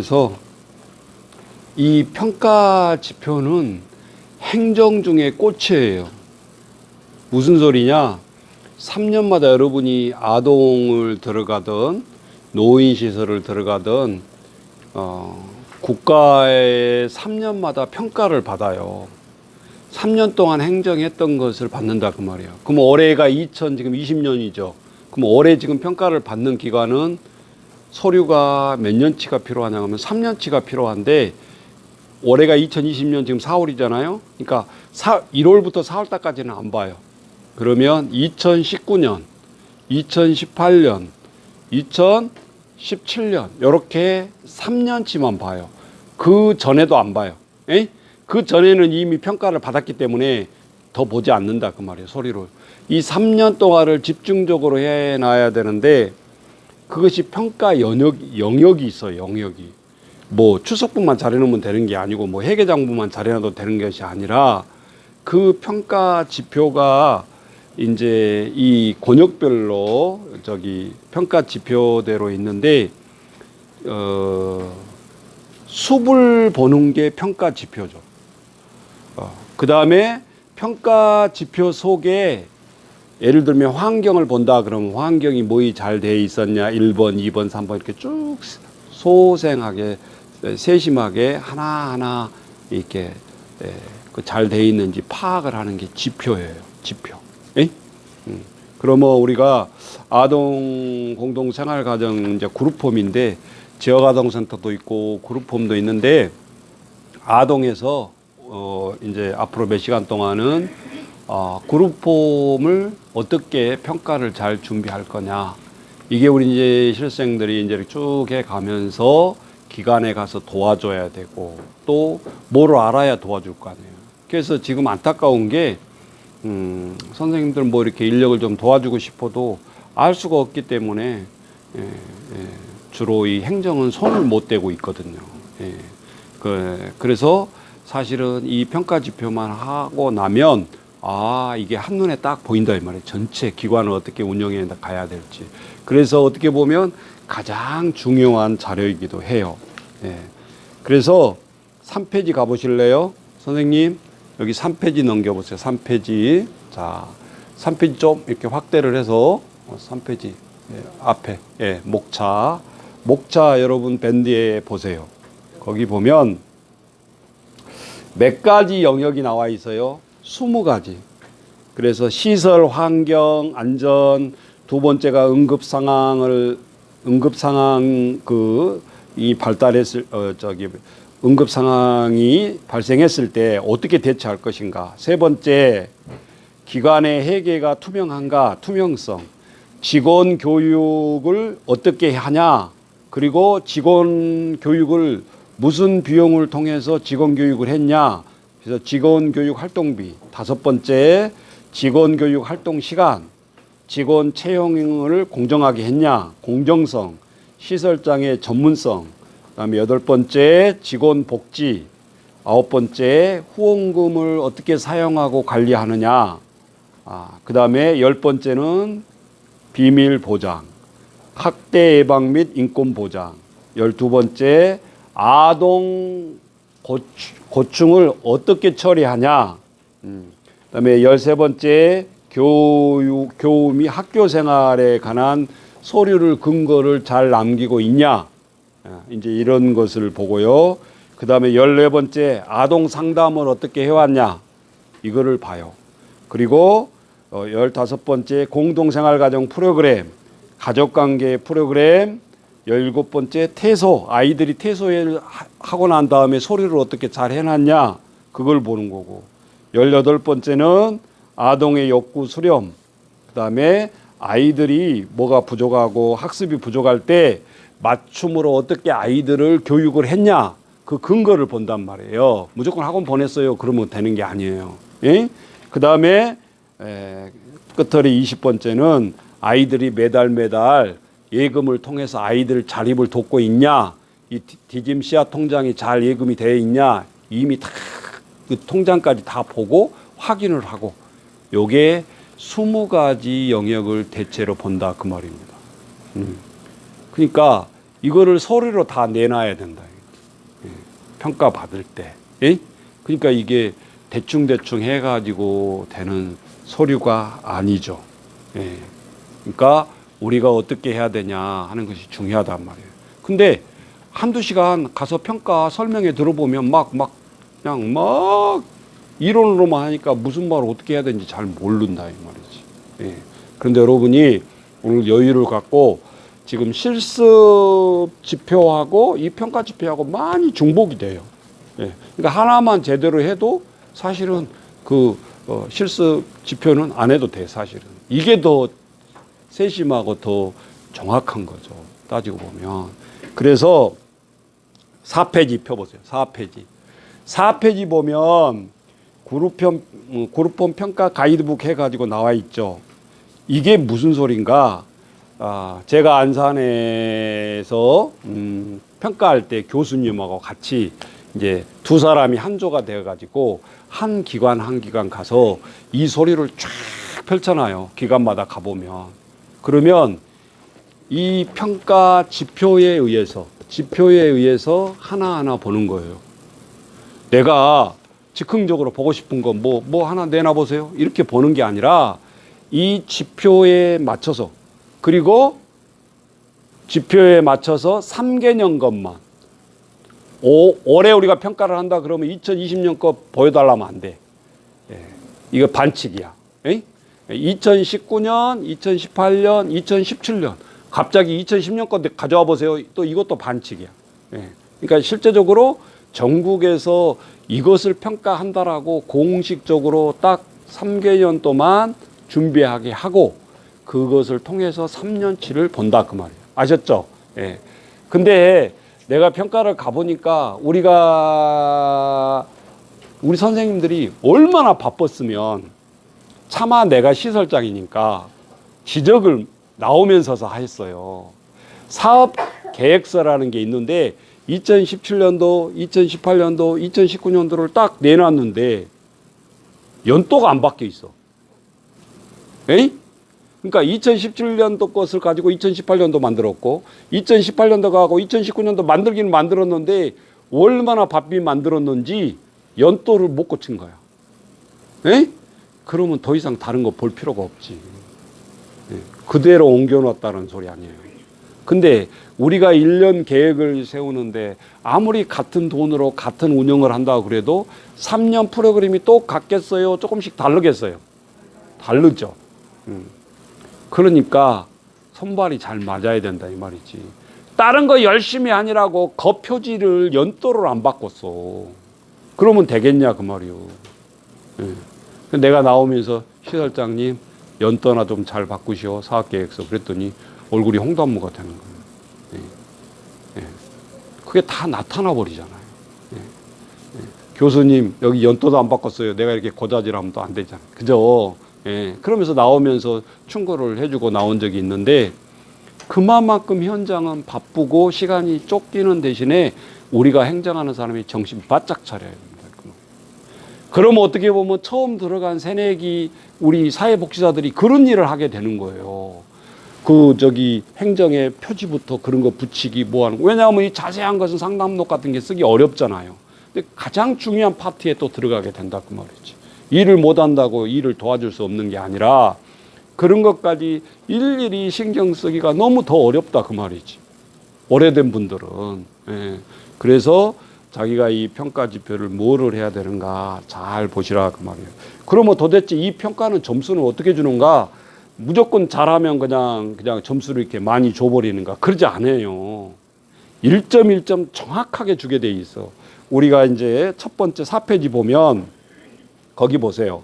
그래서 이 평가 지표는 행정 중에 꽃이에요. 무슨 소리냐? 3년마다 여러분이 아동을 들어가든 노인시설을 들어가든 국가의 3년마다 평가를 받아요. 3년 동안 행정했던 것을 받는다 그 말이에요. 그럼 올해가 지금 20년이죠. 그럼 올해 지금 평가를 받는 기간은 서류가 몇 년치가 필요하냐 하면 3년치가 필요한데 올해가 2020년 지금 4월이잖아요. 그러니까 1월부터 4월달까지는 안 봐요. 그러면 2019년, 2018년, 2017년 이렇게 3년치만 봐요. 그 전에도 안 봐요. 에이? 그 전에는 이미 평가를 받았기 때문에 더 보지 않는다 그 말이에요. 서류를. 이 3년 동안을 집중적으로 해놔야 되는데 그것이 평가 영역이 있어요. 영역이. 뭐 추석분만 잘해놓으면 되는 게 아니고 뭐 회계장부만 잘해놔도 되는 것이 아니라 그 평가 지표가 이제 이 권역별로 평가 지표대로 있는데 숲을 보는 게 평가 지표죠. 그 다음에 평가 지표 속에 예를 들면 환경을 본다 그러면 환경이 뭐이 잘 돼 있었냐 1번, 2번, 3번 이렇게 쭉 소생하게 세심하게 하나하나 이렇게 잘 돼 있는지 파악을 하는 게 지표예요. 지표. 그러면 우리가 아동 공동생활가정 이제 그룹홈인데 지역아동센터도 있고 그룹홈도 있는데 아동에서 이제 앞으로 몇 시간 동안은 그룹홈을 어떻게 평가를 잘 준비할 거냐. 이게 우리 이제 실생들이 이제 쭉 해 가면서 기관에 가서 도와줘야 되고 또 뭐를 알아야 도와줄 거 아니에요. 그래서 지금 안타까운 게 선생님들 뭐 이렇게 인력을 좀 도와주고 싶어도 알 수가 없기 때문에 주로 이 행정은 손을 못 대고 있거든요. 그래서 사실은 이 평가 지표만 하고 나면 이게 한눈에 딱 보인다 이 말이에요. 전체 기관을 어떻게 운영해 가야 될지. 그래서 어떻게 보면 가장 중요한 자료이기도 해요. 그래서 3페이지 가보실래요? 선생님 여기 3페이지 넘겨보세요. 3페이지. 자, 3페이지 좀 이렇게 확대를 해서 3페이지 앞에 목차 여러분 밴드에 보세요. 거기 보면 몇 가지 영역이 나와 있어요. 20가지. 그래서 시설, 환경, 안전, 두 번째가 응급상황 이 발달했을 응급상황이 발생했을 때 어떻게 대처할 것인가. 세 번째, 기관의 회계가 투명한가, 투명성. 직원 교육을 어떻게 하냐. 그리고 직원 교육을 무슨 비용을 통해서 직원 교육을 했냐. 그래서 직원 교육 활동비. 다섯 번째, 직원 교육 활동 시간. 직원 채용을 공정하게 했냐. 공정성. 시설장의 전문성. 그다음에 여덟 번째, 직원 복지. 아홉 번째, 후원금을 어떻게 사용하고 관리하느냐. 그다음에 열 번째는 비밀 보장. 학대 예방 및 인권 보장. 12번째, 아동 고충을 어떻게 처리하냐. 그다음에 13번째, 교우 및 학교 생활에 관한 서류를 근거를 잘 남기고 있냐. 이제 이런 것을 보고요. 그다음에 14번째, 아동 상담을 어떻게 해왔냐. 이거를 봐요. 그리고 15번째, 공동생활가정 프로그램, 가족관계 프로그램, 17번째, 태소, 아이들이 태소를 하고 난 다음에 소리를 어떻게 잘 해놨냐, 그걸 보는 거고. 18번째는 아동의 욕구 수렴, 그 다음에 아이들이 뭐가 부족하고 학습이 부족할 때 맞춤으로 어떻게 아이들을 교육을 했냐, 그 근거를 본단 말이에요. 무조건 학원 보냈어요. 그러면 되는 게 아니에요. 예? 그 다음에 끝털이 20번째는 아이들이 매달 예금을 통해서 아이들 자립을 돕고 있냐, 이 디짐 씨앗 통장이 잘 예금이 되어 있냐, 이미 다 그 통장까지 다 보고 확인을 하고, 요게 20가지 영역을 대체로 본다 그 말입니다. 그러니까 이거를 서류로 다 내놔야 된다. 평가 받을 때. 예? 그러니까 이게 대충 해가지고 되는 서류가 아니죠. 예. 그러니까 우리가 어떻게 해야 되냐 하는 것이 중요하단 말이에요. 근데 한두 시간 가서 평가 설명회 들어보면 그냥 막 이론으로만 하니까 무슨 말을 어떻게 해야 되는지 잘 모른다 이 말이지. 예. 그런데 여러분이 오늘 여유를 갖고 지금 실습 지표하고 이 평가 지표하고 많이 중복이 돼요. 예. 그러니까 하나만 제대로 해도 사실은 그 실습 지표는 안 해도 돼 사실은. 이게 더 세심하고 더 정확한 거죠. 따지고 보면. 그래서 4페이지 펴보세요. 4페이지. 4페이지 보면 그룹홈 평가 가이드북 해가지고 나와 있죠. 이게 무슨 소린가? 제가 안산에서 평가할 때 교수님하고 같이 이제 두 사람이 한 조가 되어가지고 한 기관 가서 이 소리를 쫙 펼쳐놔요. 기관마다 가보면. 그러면 이 평가 지표에 의해서 하나하나 보는 거예요. 내가 즉흥적으로 보고 싶은 거 뭐 하나 내놔보세요. 이렇게 보는 게 아니라 이 지표에 맞춰서 그리고 지표에 맞춰서 3개년 것만 올해 우리가 평가를 한다 그러면 2020년 거 보여달라면 안 돼. 예. 이거 반칙이야. 에? 2019년, 2018년, 2017년 갑자기 2010년 거 가져와 보세요. 또 이것도 반칙이야. 예. 그러니까 실제적으로 전국에서 이것을 평가한다라고 공식적으로 딱 3개년 동안 준비하게 하고 그것을 통해서 3년치를 본다 그 말이에요. 아셨죠? 예. 근데 내가 평가를 가보니까 우리 선생님들이 얼마나 바빴으면 차마 내가 시설장이니까 지적을 나오면서 했어요. 사업 계획서라는 게 있는데 2017년도, 2018년도, 2019년도를 딱 내놨는데 연도가 안 바뀌어 있어. 에이? 그러니까 2017년도 것을 가지고 2018년도 만들었고 2018년도 가고 2019년도 만들기는 만들었는데 얼마나 바삐 만들었는지 연도를 못 고친 거야. 에이? 그러면 더 이상 다른 거 볼 필요가 없지. 그대로 옮겨놨다는 소리 아니에요. 근데 우리가 1년 계획을 세우는데 아무리 같은 돈으로 같은 운영을 한다고 그래도 3년 프로그램이 똑같겠어요? 조금씩 다르겠어요? 다르죠. 그러니까 손발이 잘 맞아야 된다 이 말이지. 다른 거 열심히 하니라고 거표지를 연도를 안 바꿨어. 그러면 되겠냐 그 말이요. 내가 나오면서 시설장님 연도나 좀 잘 바꾸시오 사업계획서 그랬더니 얼굴이 홍단무가 되는 거예요. 그게 다 나타나 버리잖아요. 교수님 여기 연도도 안 바꿨어요. 내가 이렇게 고자질하면 또 안 되잖아요. 그죠? 그러면서 나오면서 충고를 해주고 나온 적이 있는데 그만큼 현장은 바쁘고 시간이 쫓기는 대신에 우리가 행정하는 사람이 정신 바짝 차려야 됩니다. 그러면 어떻게 보면 처음 들어간 새내기 우리 사회복지사들이 그런 일을 하게 되는 거예요. 행정의 표지부터 그런 거 붙이기 뭐 하는 거. 왜냐하면 이 자세한 것은 상담록 같은 게 쓰기 어렵잖아요. 근데 가장 중요한 파트에 또 들어가게 된다 그 말이지. 일을 못 한다고 일을 도와줄 수 없는 게 아니라 그런 것까지 일일이 신경 쓰기가 너무 더 어렵다 그 말이지. 오래된 분들은. 그래서 자기가 이 평가 지표를 뭐를 해야 되는가 잘 보시라 그 말이에요. 그러면 도대체 이 평가는 점수는 어떻게 주는가? 무조건 잘하면 그냥 점수를 이렇게 많이 줘버리는가? 그러지 않아요. 1점 1점 정확하게 주게 돼 있어. 우리가 이제 첫 번째 4페이지 보면 거기 보세요.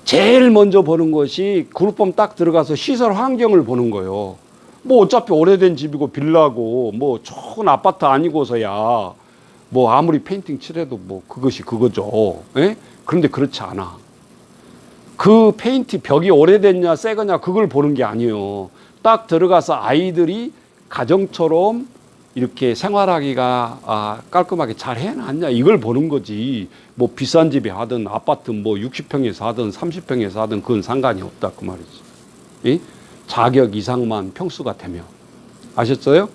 제일 먼저 보는 것이 그룹홈 딱 들어가서 시설 환경을 보는 거예요. 뭐 어차피 오래된 집이고 빌라고 뭐 좋은 아파트 아니고서야 뭐 아무리 페인팅 칠해도 뭐 그것이 그거죠. 그런데 그렇지 않아. 그 페인트 벽이 오래됐냐 새거냐 그걸 보는 게 아니에요. 딱 들어가서 아이들이 가정처럼 이렇게 생활하기가 깔끔하게 잘 해놨냐 이걸 보는 거지. 뭐 비싼 집에 하든 아파트 뭐 60평에서 하든 30평에서 하든 그건 상관이 없다 그 말이지. 자격 이상만 평수가 되면. 아셨어요?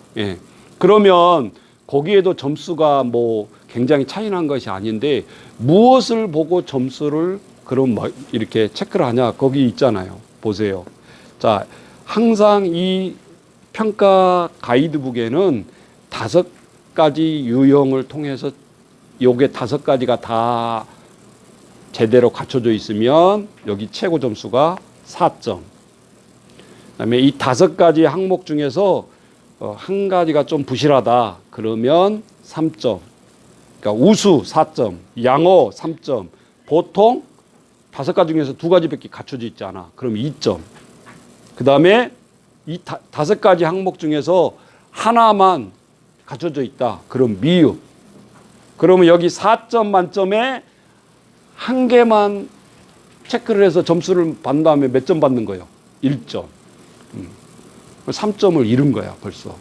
그러면 거기에도 점수가 뭐 굉장히 차이난 것이 아닌데 무엇을 보고 점수를 그럼 막 이렇게 체크를 하냐? 거기 있잖아요. 보세요. 자, 항상 이 평가 가이드북에는 5가지 유형을 통해서 요게 5가지가 다 제대로 갖춰져 있으면 여기 최고 점수가 4점. 그다음에 이 5가지 항목 중에서 한 가지가 좀 부실하다. 그러면 3점. 그러니까 우수 4점, 양호 3점. 보통 5가지 중에서 2가지밖에 갖춰져 있지 않아. 그럼 2점. 그다음에 이 5가지 항목 중에서 하나만 갖춰져 있다. 그럼 미흡. 그러면 여기 4점 만점에 한 개만 체크를 해서 점수를 받는 다음에 몇 점 받는 거예요? 1점. 3점을 잃은 거야, 벌써.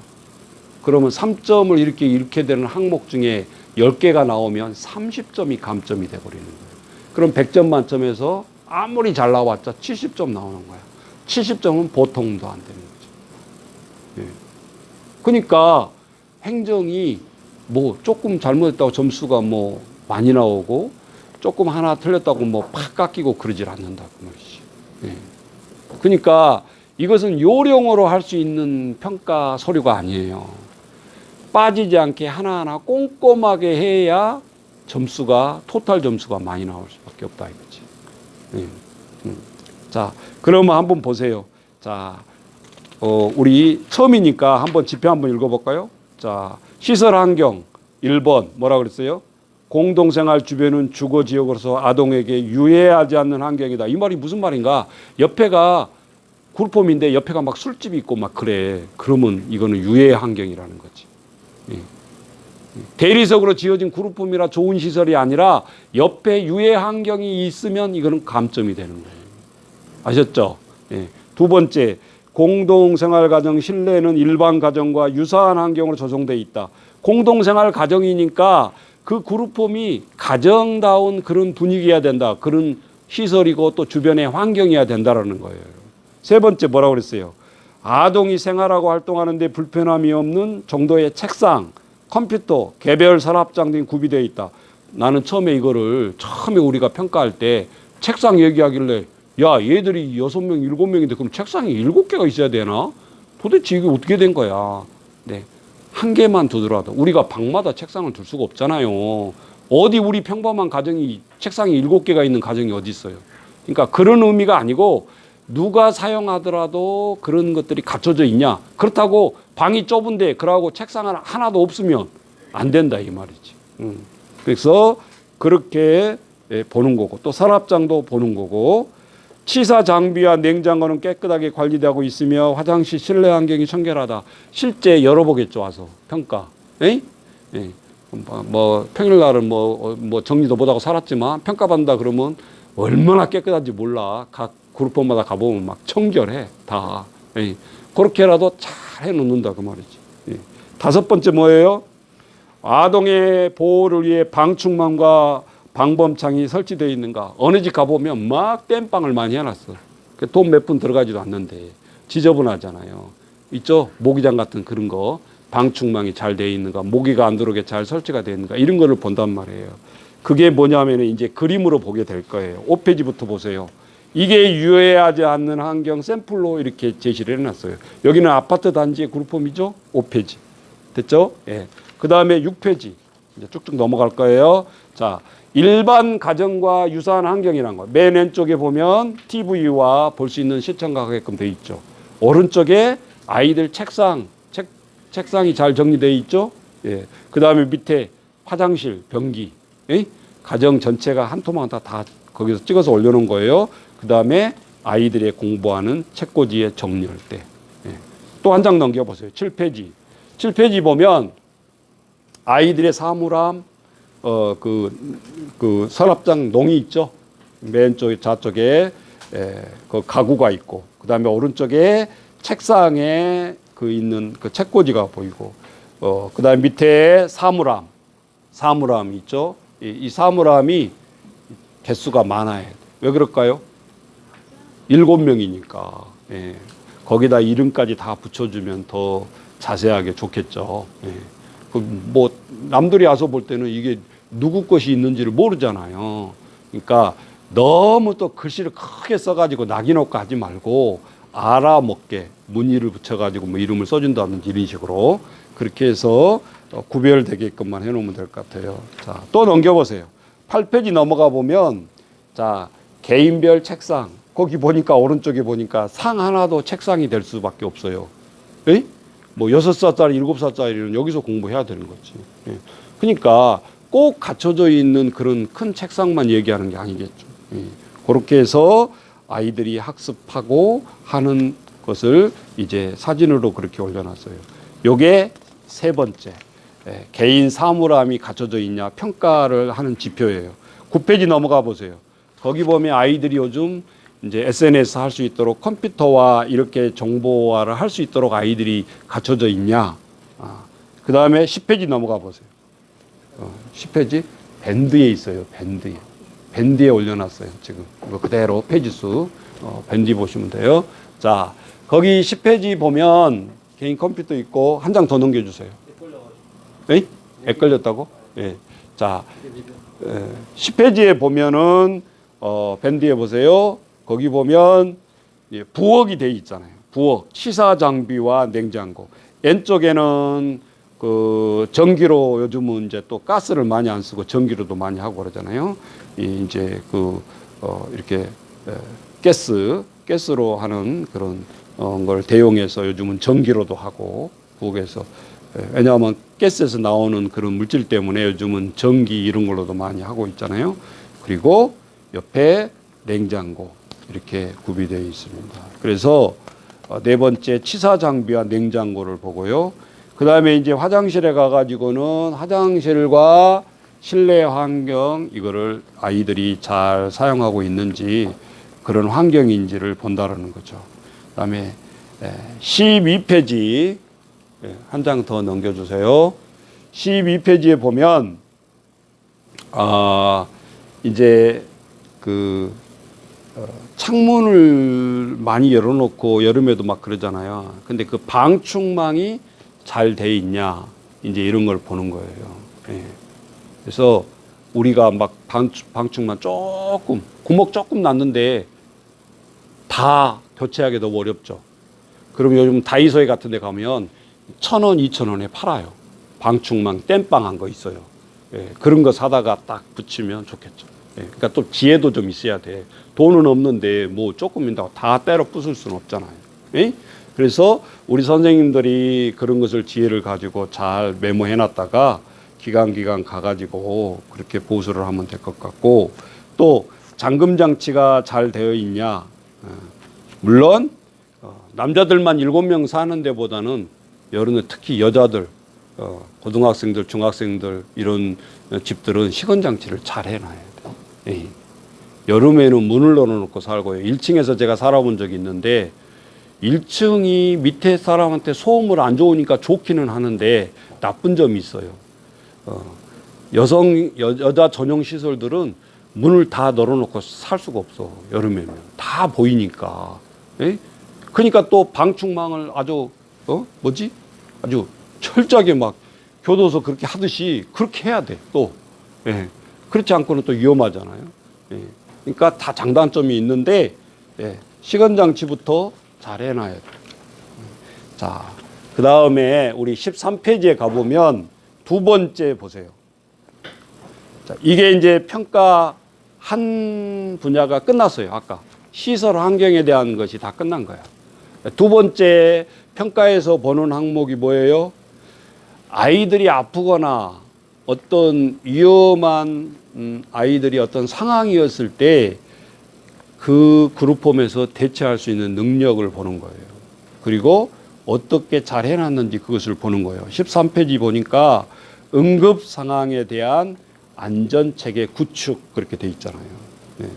그러면 3점을 이렇게 되는 항목 중에 10개가 나오면 30점이 감점이 돼버리는 거예요. 그럼 100점 만점에서 아무리 잘 나왔자 70점 나오는 거야. 70점은 보통도 안 되는 거죠. 예. 그러니까 행정이 뭐 조금 잘못했다고 점수가 뭐 많이 나오고 조금 하나 틀렸다고 뭐 팍 깎이고 그러질 않는다 그 말이지. 예. 그러니까 이것은 요령으로 할 수 있는 평가 서류가 아니에요. 빠지지 않게 하나하나 꼼꼼하게 해야 점수가 토탈 점수가 많이 나올 수밖에 없다 이거지. 예. 자, 그러면 한번 보세요. 자, 우리 처음이니까 한번 지표 한번 읽어볼까요? 자, 시설 환경 1번 뭐라 그랬어요? 공동생활 주변은 주거 지역으로서 아동에게 유해하지 않는 환경이다. 이 말이 무슨 말인가? 옆에가 굴폼인데 옆에가 막 술집이 있고 막 그래. 그러면 이거는 유해 환경이라는 거지. 예. 대리석으로 지어진 그룹홈이라 좋은 시설이 아니라 옆에 유해 환경이 있으면 이거는 감점이 되는 거예요. 아셨죠? 예. 두 번째, 공동생활 가정 실내는 일반 가정과 유사한 환경으로 조성되어 있다. 공동생활 가정이니까 그 그룹홈이 가정다운 그런 분위기여야 된다. 그런 시설이고 또 주변의 환경이어야 된다라는 거예요. 세 번째 뭐라고 그랬어요? 아동이 생활하고 활동하는데 불편함이 없는 정도의 책상, 컴퓨터, 개별 서랍장 등이 구비되어 있다. 나는 처음에 우리가 평가할 때 책상 얘기하길래 야, 얘들이 6명, 7명인데 그럼 책상이 7개가 있어야 되나? 도대체 이게 어떻게 된 거야? 네. 한 개만 두더라도 우리가 방마다 책상을 둘 수가 없잖아요. 어디 우리 평범한 가정이 책상이 7개가 있는 가정이 어디 있어요? 그러니까 그런 의미가 아니고 누가 사용하더라도 그런 것들이 갖춰져 있냐? 그렇다고 방이 좁은데 그러고 책상 하나도 없으면 안 된다 이 말이지. 그래서 그렇게 보는 거고 또 서랍장도 보는 거고 치사 장비와 냉장고는 깨끗하게 관리되고 있으며 화장실 실내 환경이 청결하다. 실제 열어보겠죠 와서 평가. 에? 예. 뭐 평일날은 뭐 정리도 못하고 살았지만 평가받는다 그러면 얼마나 깨끗한지 몰라. 각 그룹마다 가보면 막 청결해 다. 예. 그렇게라도 잘 해놓는다 그 말이지. 예. 다섯 번째 뭐예요? 아동의 보호를 위해 방충망과 방범창이 설치되어 있는가. 어느 집 가보면 막 땜빵을 많이 해놨어. 돈 몇 푼 들어가지도 않는데 지저분하잖아요. 있죠? 모기장 같은 그런 거 방충망이 잘 되어 있는가, 모기가 안 들어오게 잘 설치가 되어 있는가 이런 거를 본단 말이에요. 그게 뭐냐면 이제 그림으로 보게 될 거예요. 5페이지부터 보세요. 이게 유해하지 않는 환경 샘플로 이렇게 제시를 해놨어요. 여기는 아파트 단지의 그룹홈이죠. 5페이지 됐죠? 예. 그 다음에 6페이지 이제 쭉쭉 넘어갈 거예요. 자, 일반 가정과 유사한 환경이라는 거. 맨 왼쪽에 보면 TV와 볼 수 있는 시청각 하게끔 되어 있죠. 오른쪽에 아이들 책상이 잘 정리되어 있죠. 예. 그 다음에 밑에 화장실, 변기, 예? 가정 전체가 한 토막 다 거기서 찍어서 올려놓은 거예요. 그 다음에 아이들의 공부하는 책꽂이의 정렬대. 예. 또 한 장 넘겨보세요. 7페이지. 7페이지 보면 아이들의 사물함, 그 서랍장 농이 있죠. 맨 좌쪽에 그 가구가 있고, 그 다음에 오른쪽에 책상에 있는 그 책꽂이가 보이고, 그 다음에 밑에 사물함 있죠. 이 사물함이 개수가 많아야 돼. 왜 그럴까요? 7명이니까. 거기다 이름까지 다 붙여주면 더 자세하게 좋겠죠. 뭐 남들이 와서 볼 때는 이게 누구 것이 있는지를 모르잖아요. 그러니까 너무 또 글씨를 크게 써가지고 낙인효과 하지 말고 알아먹게 무늬를 붙여가지고 뭐 이름을 써준다든지 이런 식으로 그렇게 해서 구별되게끔만 해놓으면 될 것 같아요. 자, 또 넘겨보세요. 8페이지 넘어가 보면 자, 개인별 책상. 거기 보니까 오른쪽에 보니까 상 하나도 책상이 될 수밖에 없어요. 에? 뭐 6살짜리, 7살짜리는 여기서 공부해야 되는 거지. 예. 그러니까 꼭 갖춰져 있는 그런 큰 책상만 얘기하는 게 아니겠죠. 예. 그렇게 해서 아이들이 학습하고 하는 것을 이제 사진으로 그렇게 올려놨어요. 요게 세 번째. 예. 개인 사물함이 갖춰져 있냐 평가를 하는 지표예요. 9페이지 넘어가 보세요. 거기 보면 아이들이 요즘 이제 SNS 할 수 있도록 컴퓨터와 이렇게 정보화를 할 수 있도록 아이들이 갖춰져 있냐. 그 다음에 10페이지 넘어가 보세요. 10페이지 밴드에 있어요. 밴드에. 밴드에 올려놨어요. 지금 이거 그대로 페이지 수 밴드 보시면 돼요. 자, 거기 10페이지 보면 개인 컴퓨터 있고 한 장 더 넘겨주세요. 에? 애 걸렸다고? 예. 자, 10페이지에 보면은 밴드에 보세요. 거기 보면 부엌이 돼 있잖아요. 부엌, 치사 장비와 냉장고. 왼쪽에는 그 전기로 요즘은 이제 또 가스를 많이 안 쓰고 전기로도 많이 하고 그러잖아요. 이제 이렇게 가스로 하는 그런 걸 대용해서 요즘은 전기로도 하고 부엌에서 왜냐하면 가스에서 나오는 그런 물질 때문에 요즘은 전기 이런 걸로도 많이 하고 있잖아요. 그리고 옆에 냉장고 이렇게 구비되어 있습니다. 그래서 네 번째 치사 장비와 냉장고를 보고요. 그 다음에 이제 화장실에 가가지고는 화장실과 실내 환경 이거를 아이들이 잘 사용하고 있는지 그런 환경인지를 본다라는 거죠. 그 다음에 12페이지 한 장 더 넘겨주세요. 12페이지에 보면 이제 창문을 많이 열어놓고 여름에도 막 그러잖아요. 근데 그 방충망이 잘 돼 있냐 이제 이런 걸 보는 거예요. 예. 그래서 우리가 막 방충망 조금 구멍 조금 났는데 다 교체하기 너무 어렵죠. 그럼 요즘 다이소에 같은 데 가면 1,000원, 2,000원에 팔아요. 방충망 땜빵한 거 있어요. 예. 그런 거 사다가 딱 붙이면 좋겠죠. 예. 그러니까 또 지혜도 좀 있어야 돼. 돈은 없는데 뭐 조금 있다고 다 때려 부술 수는 없잖아요. 예? 그래서 우리 선생님들이 그런 것을 지혜를 가지고 잘 메모해 놨다가 기간 가가지고 그렇게 보수를 하면 될 것 같고 또 잠금 장치가 잘 되어 있냐. 물론 남자들만 7명 사는 데보다는 여름에 특히 여자들 고등학생들 중학생들 이런 집들은 시건 장치를 잘 해놔야 돼요. 예. 여름에는 문을 열어놓고 살고요. 1층에서 제가 살아본 적이 있는데 1층이 밑에 사람한테 소음을 안 좋으니까 좋기는 하는데 나쁜 점이 있어요. 여자 전용 시설들은 문을 다 열어놓고 살 수가 없어. 여름에는 다 보이니까. 예? 그러니까 또 방충망을 아주 아주 철저하게 막 교도소 그렇게 하듯이 그렇게 해야 돼. 또 예. 그렇지 않고는 또 위험하잖아요. 예. 그러니까 다 장단점이 있는데 시건 장치부터 잘 해놔야 돼. 자, 그 다음에 우리 13페이지에 가보면 두 번째 보세요. 자, 이게 이제 평가 한 분야가 끝났어요. 아까 시설 환경에 대한 것이 다 끝난 거야. 두 번째 평가에서 보는 항목이 뭐예요? 아이들이 아프거나 어떤 위험한 아이들이 어떤 상황이었을 때 그 그룹홈에서 대처할 수 있는 능력을 보는 거예요. 그리고 어떻게 잘 해놨는지 그것을 보는 거예요. 13페이지 보니까 응급 상황에 대한 안전체계 구축 그렇게 돼 있잖아요. 네.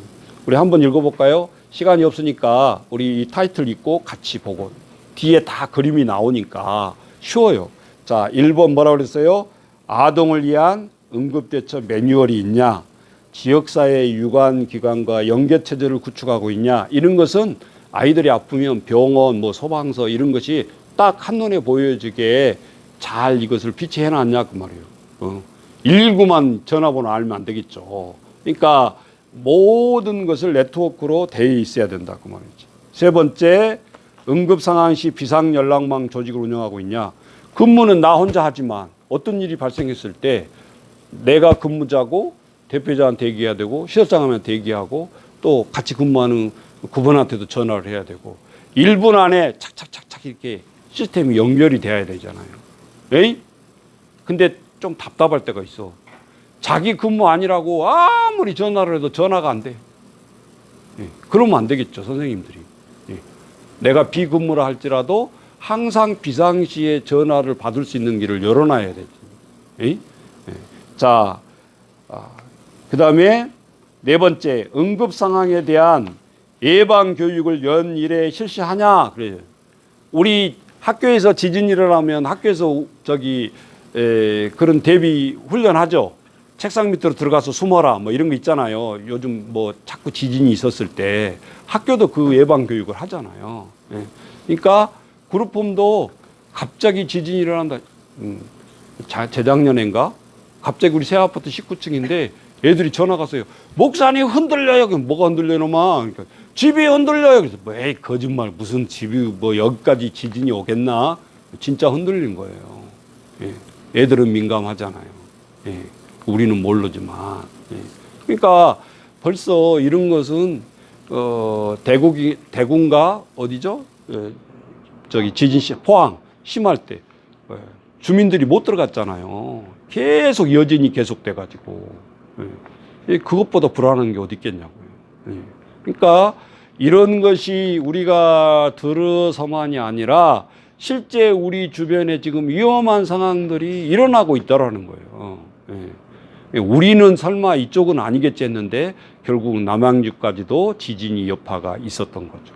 우리 한번 읽어볼까요? 시간이 없으니까 우리 이 타이틀 읽고 같이 보고 뒤에 다 그림이 나오니까 쉬워요. 자, 1번 뭐라고 그랬어요? 아동을 위한 응급대처 매뉴얼이 있냐? 지역사회 유관기관과 연계체제를 구축하고 있냐? 이런 것은 아이들이 아프면 병원, 뭐 소방서 이런 것이 딱 한눈에 보여지게 잘 이것을 비치해 놨냐 그 말이에요. 119만 전화번호 알면 안 되겠죠. 그러니까 모든 것을 네트워크로 되어 있어야 된다 그 말이지. 세 번째, 응급 상황 시 비상 연락망 조직을 운영하고 있냐. 근무는 나 혼자 하지만 어떤 일이 발생했을 때 내가 근무자고 대표자한테 얘기해야 되고 시설장한테 얘기하고 또 같이 근무하는 구분한테도 전화를 해야 되고 1분 안에 착착착착 이렇게 시스템이 연결이 돼야 되잖아요. 에이? 근데 좀 답답할 때가 있어. 자기 근무 아니라고 아무리 전화를 해도 전화가 안 돼. 예. 그러면 안 되겠죠, 선생님들이. 예. 내가 비근무를 할지라도 항상 비상시에 전화를 받을 수 있는 길을 열어놔야 되지. 예? 예. 자, 그 다음에 네 번째, 응급 상황에 대한 예방 교육을 연일에 실시하냐. 그래요. 우리 학교에서 지진이 일어나면 학교에서 그런 대비 훈련하죠. 책상 밑으로 들어가서 숨어라 뭐 이런 거 있잖아요. 요즘 뭐 자꾸 지진이 있었을 때 학교도 그 예방 교육을 하잖아요. 예. 그러니까 그룹홈도 갑자기 지진이 일어난다. 재작년인가 갑자기 우리 새 아파트 19층인데 애들이 전화가 왔어요. 목사님 흔들려요. 뭐가 흔들려 놈아. 그러니까 집이 흔들려요. 그래서 뭐 에이 거짓말 무슨 집이 뭐 여기까지 지진이 오겠나. 진짜 흔들린 거예요. 예. 애들은 민감하잖아요. 예. 우리는 모르지만. 예. 그러니까 벌써 이런 것은 대구인가 어디죠? 예. 지진 포항 심할 때 주민들이 못 들어갔잖아요. 계속 여진이 계속돼 가지고 그것보다 불안한 게 어디 있겠냐고요. 그러니까 이런 것이 우리가 들어서만이 아니라 실제 우리 주변에 지금 위험한 상황들이 일어나고 있다라는 거예요. 우리는 설마 이쪽은 아니겠지 했는데 결국 남양주까지도 지진이 여파가 있었던 거죠.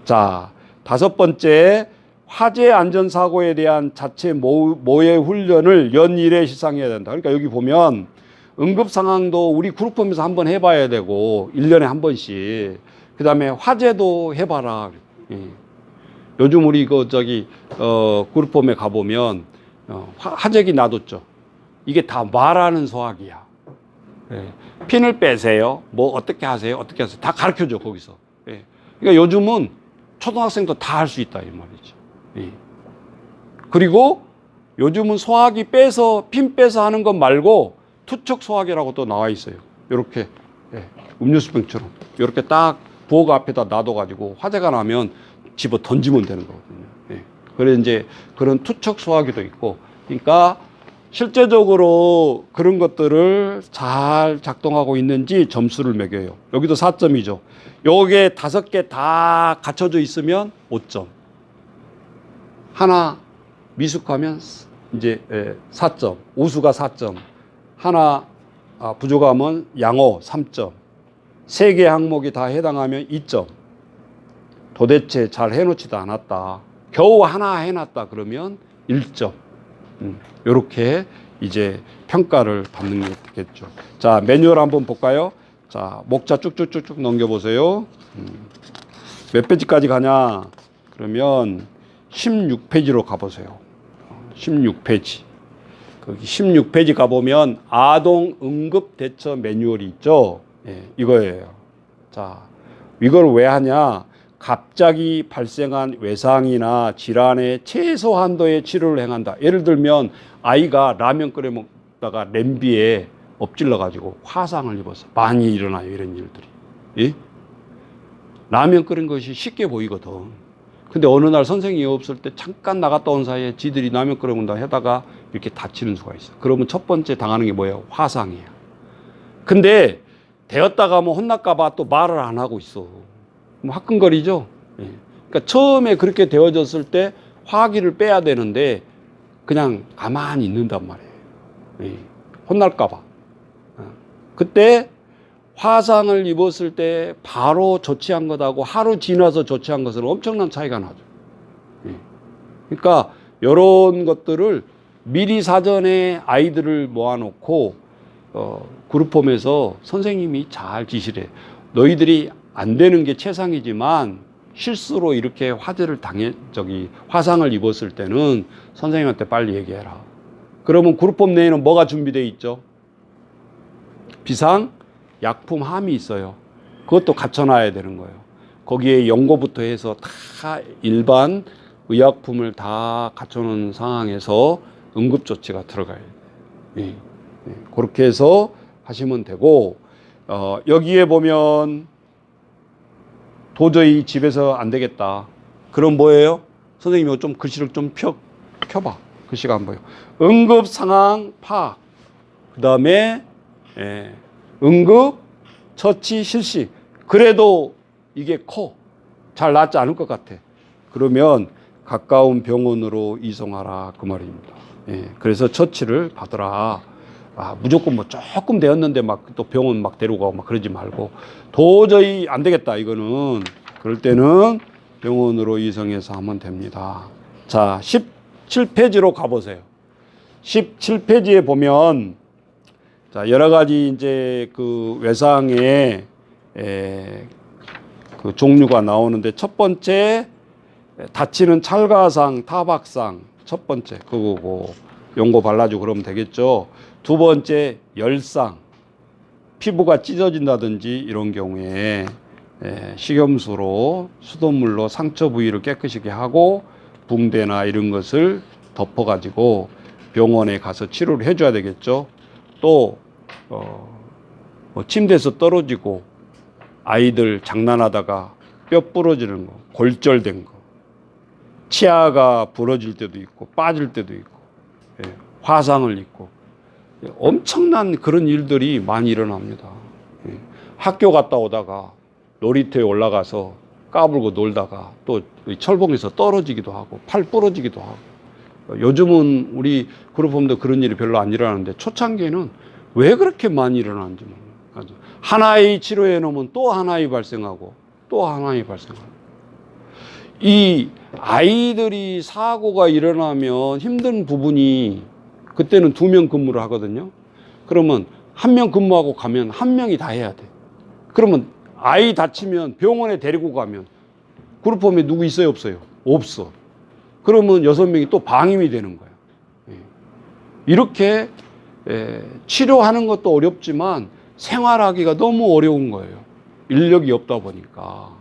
자, 다섯 번째, 화재 안전사고에 대한 자체 모의 훈련을 연일에 실상해야 된다. 그러니까 여기 보면 응급 상황도 우리 그룹홈에서 한번 해봐야 되고 1년에 한 번씩. 그 다음에 화재도 해봐라. 요즘 우리 그룹홈에 가보면 화재기 놔뒀죠. 이게 다 말하는 소화기야. 핀을 빼세요. 뭐 어떻게 하세요? 어떻게 하세요? 다 가르쳐줘 거기서. 그러니까 요즘은 초등학생도 다 할 수 있다 이 말이죠. 그리고 요즘은 소화기 빼서 핀 빼서 하는 것 말고 투척 소화기라고 또 나와 있어요. 이렇게 음료수병처럼 이렇게 딱 부엌 앞에다 놔둬가지고 화재가 나면 집어 던지면 되는 거거든요. 그래서 이제 그런 투척 소화기도 있고, 그러니까 실제적으로 그런 것들을 잘 작동하고 있는지 점수를 매겨요. 여기도 4점이죠. 요게 5개 다 갖춰져 있으면 5점. 하나 미숙하면 이제 4점. 우수가 4점. 하나 부족하면 양호 3점. 3개 항목이 다 해당하면 2점. 도대체 잘 해놓지도 않았다. 겨우 하나 해놨다 그러면 1점. 이렇게 이제 평가를 받는 게 되겠죠. 자, 매뉴얼 한번 볼까요? 자, 목차 쭉쭉쭉쭉 넘겨보세요. 몇 페이지까지 가냐? 그러면 16페이지로 가보세요. 16페이지. 거기 16페이지 가보면 아동 응급 대처 매뉴얼이 있죠. 이거예요. 자, 이걸 왜 하냐? 갑자기 발생한 외상이나 질환의 최소한도의 치료를 행한다. 예를 들면 아이가 라면 끓여 먹다가 냄비에 엎질러 가지고 화상을 입어서 많이 일어나요. 이런 일들이. 예? 라면 끓인 것이 쉽게 보이거든. 근데 어느 날 선생님이 없을 때 잠깐 나갔다 온 사이에 지들이 라면 끓여 먹는다 하다가 이렇게 다치는 수가 있어. 그러면 첫 번째 당하는 게 뭐예요? 화상이야. 근데 되었다가 뭐 혼날까 봐 또 말을 안 하고 있어. 화끈거리죠. 그러니까 처음에 그렇게 되어졌을 때 화기를 빼야 되는데 그냥 가만히 있는단 말이에요. 혼날까 봐. 그때 화상을 입었을 때 바로 조치한 것하고 하루 지나서 조치한 것은 엄청난 차이가 나죠. 그러니까 이런 것들을 미리 사전에 아이들을 모아놓고 그룹홈에서 선생님이 잘 지시를 해요. 너희들이 안 되는 게 최상이지만 실수로 이렇게 화상을 입었을 때는 선생님한테 빨리 얘기해라. 그러면 그룹홈 내에는 뭐가 준비되어 있죠? 비상 약품함이 있어요. 그것도 갖춰놔야 되는 거예요. 거기에 연고부터 해서 다 일반 의약품을 다 갖춰놓은 상황에서 응급조치가 들어가야 돼요. 예. 그렇게 해서 하시면 되고, 여기에 보면 도저히 집에서 안 되겠다. 그럼 뭐예요? 선생님이 좀 글씨를 좀 펴봐. 글씨가 안 보여. 응급 상황 파악. 그 다음에 응급 처치 실시. 그래도 이게 잘 낫지 않을 것 같아. 그러면 가까운 병원으로 이송하라 그 말입니다. 그래서 처치를 받으라. 무조건 뭐 조금 되었는데 막 또 병원 막 데리고 가고 막 그러지 말고, 도저히 안 되겠다 이거는, 그럴 때는 병원으로 이송해서 하면 됩니다. 자, 17페이지로 가보세요. 17페이지에 보면 자, 여러 가지 이제 그 외상의 그 종류가 나오는데, 첫 번째 다치는 찰가상, 타박상, 첫 번째 그거고 연고 발라주고 그러면 되겠죠. 두 번째 열상, 피부가 찢어진다든지 이런 경우에 식염수로 수돗물로 상처 부위를 깨끗하게 하고 붕대나 이런 것을 덮어가지고 병원에 가서 치료를 해줘야 되겠죠. 또 뭐 침대에서 떨어지고 아이들 장난하다가 뼈 부러지는 거, 골절된 거, 치아가 부러질 때도 있고 빠질 때도 있고, 화상을 입고, 엄청난 그런 일들이 많이 일어납니다. 학교 갔다 오다가 놀이터에 올라가서 까불고 놀다가 또 철봉에서 떨어지기도 하고 팔 부러지기도 하고. 요즘은 우리 그룹홈도 그런 일이 별로 안 일어나는데, 초창기에는 왜 그렇게 많이 일어나는지 모르겠어요. 하나의 치료해 놓으면 또 하나의 발생하고 또 하나의 발생하고. 이 아이들이 사고가 일어나면 힘든 부분이, 그때는 2명 근무를 하거든요. 그러면 1명 근무하고 가면 1명이 다 해야 돼. 그러면 아이 다치면 병원에 데리고 가면 그룹홈에 누구 있어요, 없어요? 없어. 그러면 6명이 또 방임이 되는 거야. 이렇게 치료하는 것도 어렵지만 생활하기가 너무 어려운 거예요. 인력이 없다 보니까.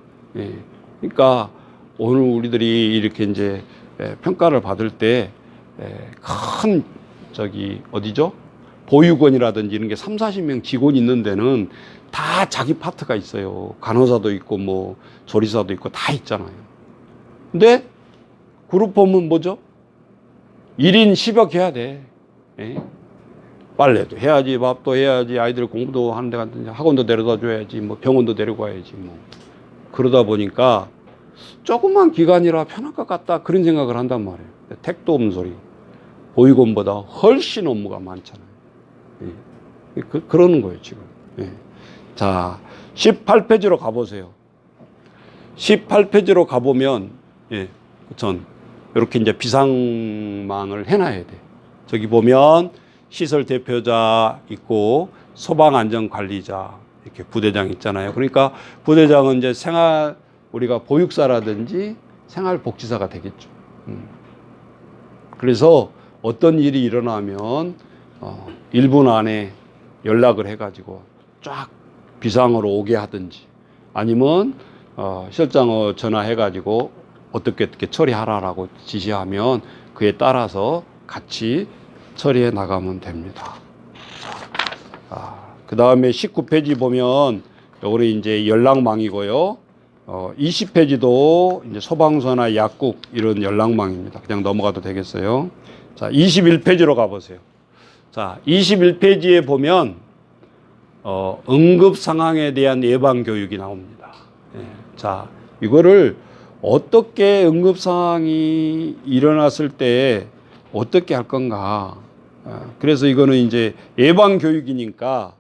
그러니까 오늘 우리들이 이렇게 이제 평가를 받을 때 큰 어디죠? 보육원이라든지 이런 게 3, 40명 직원이 있는 데는 다 자기 파트가 있어요. 간호사도 있고 뭐 조리사도 있고 다 있잖아요. 근데 그룹홈은 뭐죠? 1인 10역 해야 돼. 빨래도 해야지, 밥도 해야지, 아이들 공부도 하는데 갔든지 학원도 데려다 줘야지, 뭐 병원도 데리고 가야지, 뭐. 그러다 보니까 조금만 기간이라 편할 것 같다 그런 생각을 한단 말이에요. 택도 없는 소리. 보육원보다 훨씬 업무가 많잖아요. 그러는 거예요, 지금. 자, 18페이지로 가보세요. 18페이지로 가보면, 이렇게 이제 비상망을 해놔야 돼. 저기 보면 시설 대표자 있고 소방안전관리자 이렇게 부대장 있잖아요. 그러니까 부대장은 이제 우리가 보육사라든지 생활복지사가 되겠죠. 그래서 어떤 일이 일어나면 1분 안에 연락을 해가지고 쫙 비상으로 오게 하든지, 아니면 실장을 전화해가지고 어떻게 처리하라라고 지시하면 그에 따라서 같이 처리해 나가면 됩니다. 그 다음에 19페이지 보면 요거는 이제 연락망이고요. 20페이지도 이제 소방서나 약국 이런 연락망입니다. 그냥 넘어가도 되겠어요. 자, 21페이지로 가보세요. 자, 21페이지에 보면 응급 상황에 대한 예방 교육이 나옵니다. 자, 이거를 어떻게 응급 상황이 일어났을 때 어떻게 할 건가. 그래서 이거는 이제 예방 교육이니까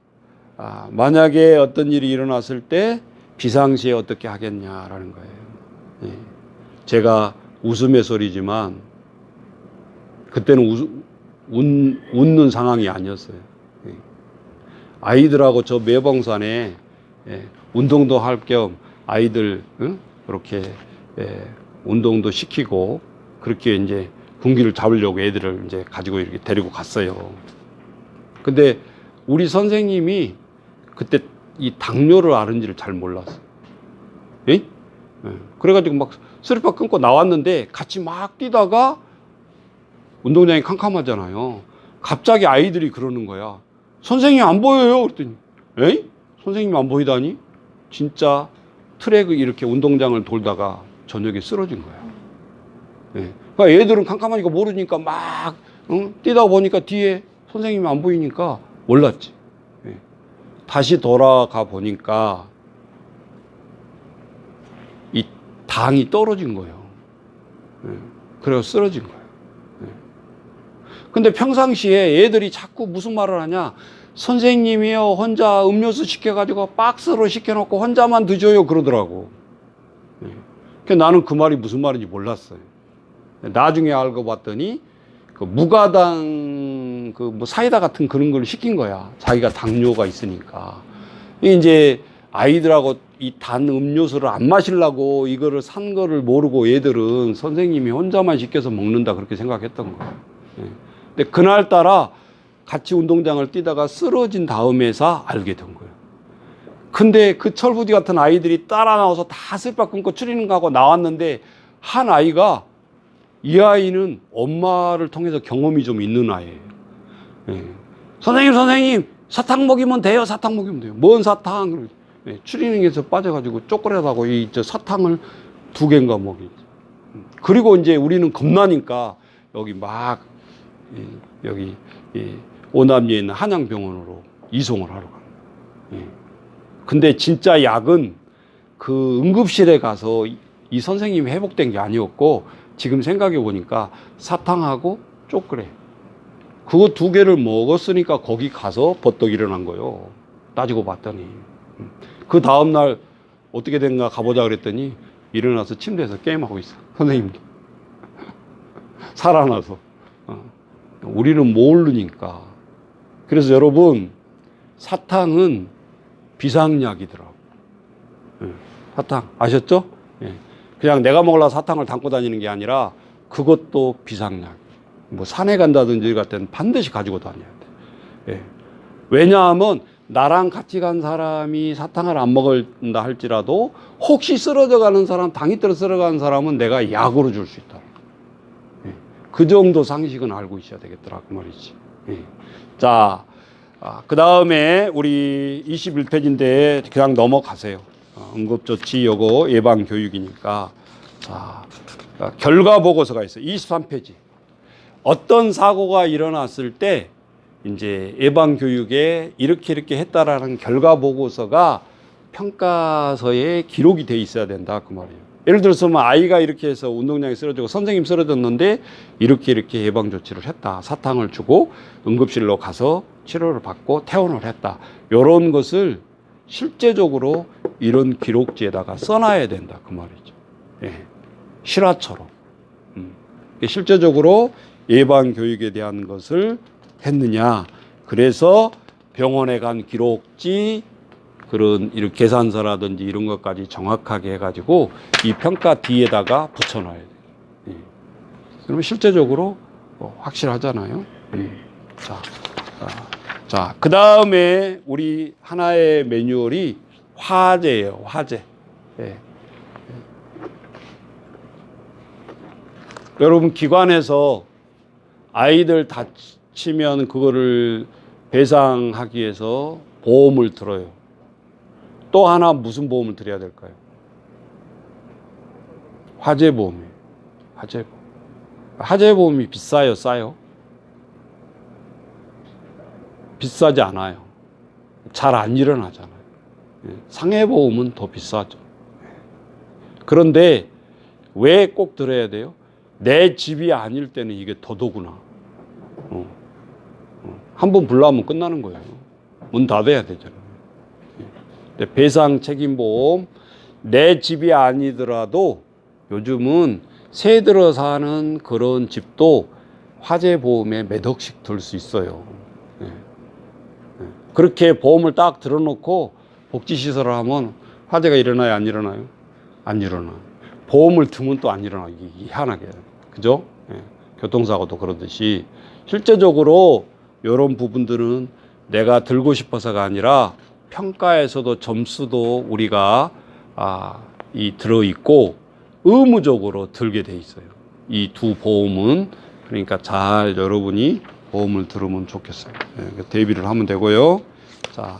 만약에 어떤 일이 일어났을 때 비상시에 어떻게 하겠냐라는 거예요. 제가 웃음의 소리지만 그때는 웃는 상황이 아니었어요. 아이들하고 저 매봉산에 운동도 할 겸 아이들 그렇게 운동도 시키고 그렇게 이제 군기를 잡으려고 애들을 이제 가지고 이렇게 데리고 갔어요. 근데 우리 선생님이 그때 이 당뇨를 앓은지를 잘 몰랐어. 예? 그래가지고 막 스리퍼 끊고 나왔는데 같이 막 뛰다가 운동장이 캄캄하잖아요. 갑자기 아이들이 그러는 거야. 선생님 안 보여요. 그랬더니 에이? 선생님 안 보이다니? 진짜 트랙 이렇게 운동장을 돌다가 저녁에 쓰러진 거야. 예. 그러니까 애들은 캄캄하니까 모르니까 막 뛰다 보니까 뒤에 선생님이 안 보이니까 몰랐지. 예. 다시 돌아가 보니까 이 당이 떨어진 거예요. 예. 그래서 쓰러진 거예요. 예. 근데 평상시에 애들이 자꾸 무슨 말을 하냐? 선생님이요 혼자 음료수 시켜가지고 박스로 시켜놓고 혼자만 드셔요 그러더라고. 예. 그러니까 나는 그 말이 무슨 말인지 몰랐어요. 나중에 알고 봤더니 그 무가당 그 뭐 사이다 같은 그런 걸 시킨 거야. 자기가 당뇨가 있으니까. 이제 아이들하고 이 단 음료수를 안 마시려고 이거를 산 거를 모르고 얘들은 선생님이 혼자만 시켜서 먹는다 그렇게 생각했던 거야. 예. 근데 그날따라 같이 운동장을 뛰다가 쓰러진 다음에서 알게 된 거예요. 근데 그 철부지 같은 아이들이 따라 나와서 다 슬퍼 끊고 추리는 거 하고 나왔는데 한 아이가 이 아이는 엄마를 통해서 경험이 좀 있는 아이예요. 예. 선생님 사탕 먹이면 돼요. 사탕 먹이면 돼요. 뭔 사탕? 예. 추리닝에서 빠져가지고 쪼그려다고 이 사탕을 2개인가 먹이지. 그리고 이제 우리는 겁나니까 여기 막 여기 오남리에 있는 한양병원으로 이송을 하러 가요. 예. 근데 진짜 약은 그 응급실에 가서 이 선생님이 회복된 게 아니었고 지금 생각해 보니까 사탕하고 쪼그레 그거 2개를 먹었으니까 거기 가서 버떡 일어난 거예요. 따지고 봤더니 그 다음날 어떻게 된가 가보자 그랬더니 일어나서 침대에서 게임하고 있어. 선생님도 살아나서. 우리는 모르니까. 그래서 여러분 사탕은 비상약이더라고. 사탕 아셨죠? 그냥 내가 먹으려고 사탕을 담고 다니는 게 아니라 그것도 비상약. 뭐 산에 간다든지 이럴 때는 반드시 가지고 다녀야 돼. 왜냐하면 나랑 같이 간 사람이 사탕을 안 먹는다 할지라도 혹시 쓰러져 가는 사람, 당이 떨어 쓰러가는 사람은 내가 약으로 줄 수 있다. 그 정도 상식은 알고 있어야 되겠더라 그 말이지. 자, 그 다음에 우리 21페이지인데 그냥 넘어가세요. 응급조치 요거 예방교육이니까. 자, 결과보고서가 있어요. 23페이지. 어떤 사고가 일어났을 때 이제 예방교육에 이렇게 했다라는 결과보고서가 평가서에 기록이 돼 있어야 된다 그 말이에요. 예를 들어서 아이가 이렇게 해서 운동장에 쓰러지고 선생님 쓰러졌는데 이렇게 예방조치를 했다. 사탕을 주고 응급실로 가서 치료를 받고 퇴원을 했다. 이런 것을 실제적으로 이런 기록지에다가 써놔야 된다 그 말이죠. 실화처럼. 실제적으로 예방교육에 대한 것을 했느냐. 그래서 병원에 간 기록지 그런 이런 계산서라든지 이런 것까지 정확하게 해가지고 이 평가 뒤에다가 붙여놔야 돼요. 그러면 실제적으로 확실하잖아요. 자, 그 다음에 우리 하나의 매뉴얼이 화재예요. 화재. 여러분 기관에서 아이들 다치면 그거를 배상하기 위해서 보험을 들어요. 또 하나 무슨 보험을 드려야 될까요? 화재보험이에요. 화재보험. 화재보험이 비싸요, 싸요? 비싸지 않아요. 잘 안 일어나잖아요. 상해보험은 더 비싸죠. 그런데 왜 꼭 들어야 돼요? 내 집이 아닐 때는 이게 더더구나. 한번 불나면 끝나는 거예요. 문 닫아야 되잖아요. 배상 책임보험, 내 집이 아니더라도 요즘은 새 들어 사는 그런 집도 화재보험에 몇 억씩 들 수 있어요. 그렇게 보험을 딱 들어놓고 복지시설을 하면 화재가 일어나요, 안 일어나요? 안 일어나. 보험을 드면 또 안 일어나. 이게 희한하게. 그죠? 예. 교통사고도 그러듯이 실제적으로 이런 부분들은 내가 들고 싶어서가 아니라 평가에서도 점수도 우리가 들어있고 의무적으로 들게 돼 있어요. 이 두 보험은. 그러니까 잘 여러분이 보험을 들으면 좋겠어요. 예. 대비를 하면 되고요. 자,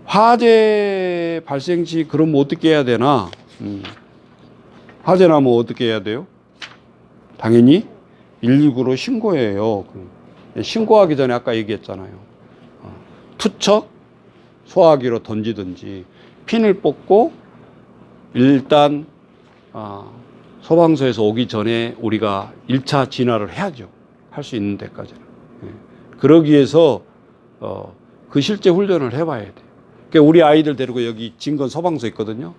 화재 발생 시 그럼 어떻게 해야 되나? 화재 나면 어떻게 해야 돼요? 당연히 119로 신고해요. 신고하기 전에 아까 얘기했잖아요. 투척, 소화기로 던지든지 핀을 뽑고 일단 소방서에서 오기 전에 우리가 1차 진화를 해야죠. 할 수 있는 데까지는. 그러기 위해서 그 실제 훈련을 해봐야 돼요. 그러니까 우리 아이들 데리고 여기 진건 소방서 있거든요.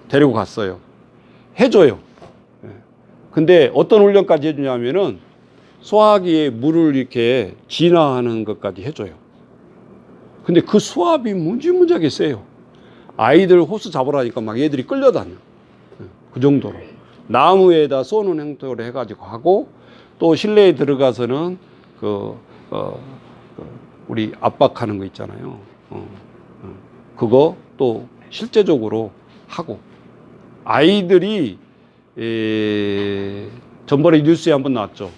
데리고 갔어요. 해줘요. 근데 어떤 훈련까지 해주냐면은 소화기에 물을 이렇게 진화하는 것까지 해줘요. 근데 그 수압이 무지무지하게 세요. 아이들 호스 잡으라니까 막 얘들이 끌려다녀. 그 정도로. 나무에다 쏘는 행태로 해가지고 하고 또 실내에 들어가서는 우리 압박하는 거 있잖아요. 그거 또 실제적으로 하고 아이들이 전번에 뉴스에 한번 나왔죠.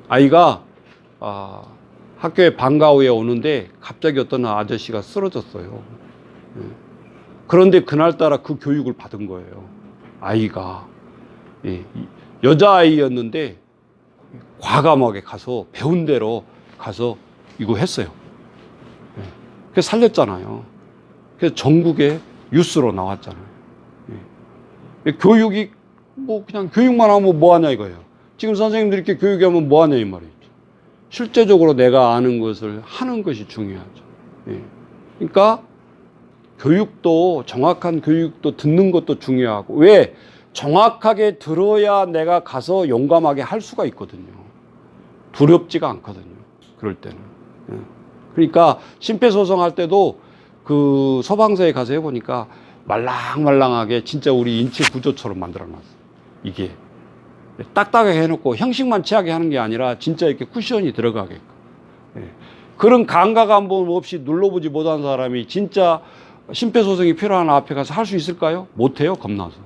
아이가 학교에 방과 후에 오는데 갑자기 어떤 아저씨가 쓰러졌어요. 그런데 그날따라 그 교육을 받은 거예요. 아이가 여자아이였는데 과감하게 가서 배운 대로 가서 이거 했어요. 그래서 살렸잖아요. 그래서 전국에 뉴스로 나왔잖아요. 교육이 뭐 그냥 교육만 하면 뭐 하냐 이거예요. 지금 선생님들이 이렇게 교육하면 뭐 하냐 이 말이죠. 실제적으로 내가 아는 것을 하는 것이 중요하죠. 그러니까 교육도 정확한 교육도 듣는 것도 중요하고 왜 정확하게 들어야 내가 가서 용감하게 할 수가 있거든요. 두렵지가 않거든요. 그럴 때는. 그러니까 심폐소생할 때도 그 소방서에 가서 해보니까 말랑말랑하게 진짜 우리 인체 구조처럼 만들어놨어. 이게 딱딱하게 해놓고 형식만 취하게 하는 게 아니라 진짜 이렇게 쿠션이 들어가게끔. 그런 감각 한번 없이 눌러보지 못한 사람이 진짜 심폐소생이 필요한 앞에 가서 할 수 있을까요? 못해요. 겁나서.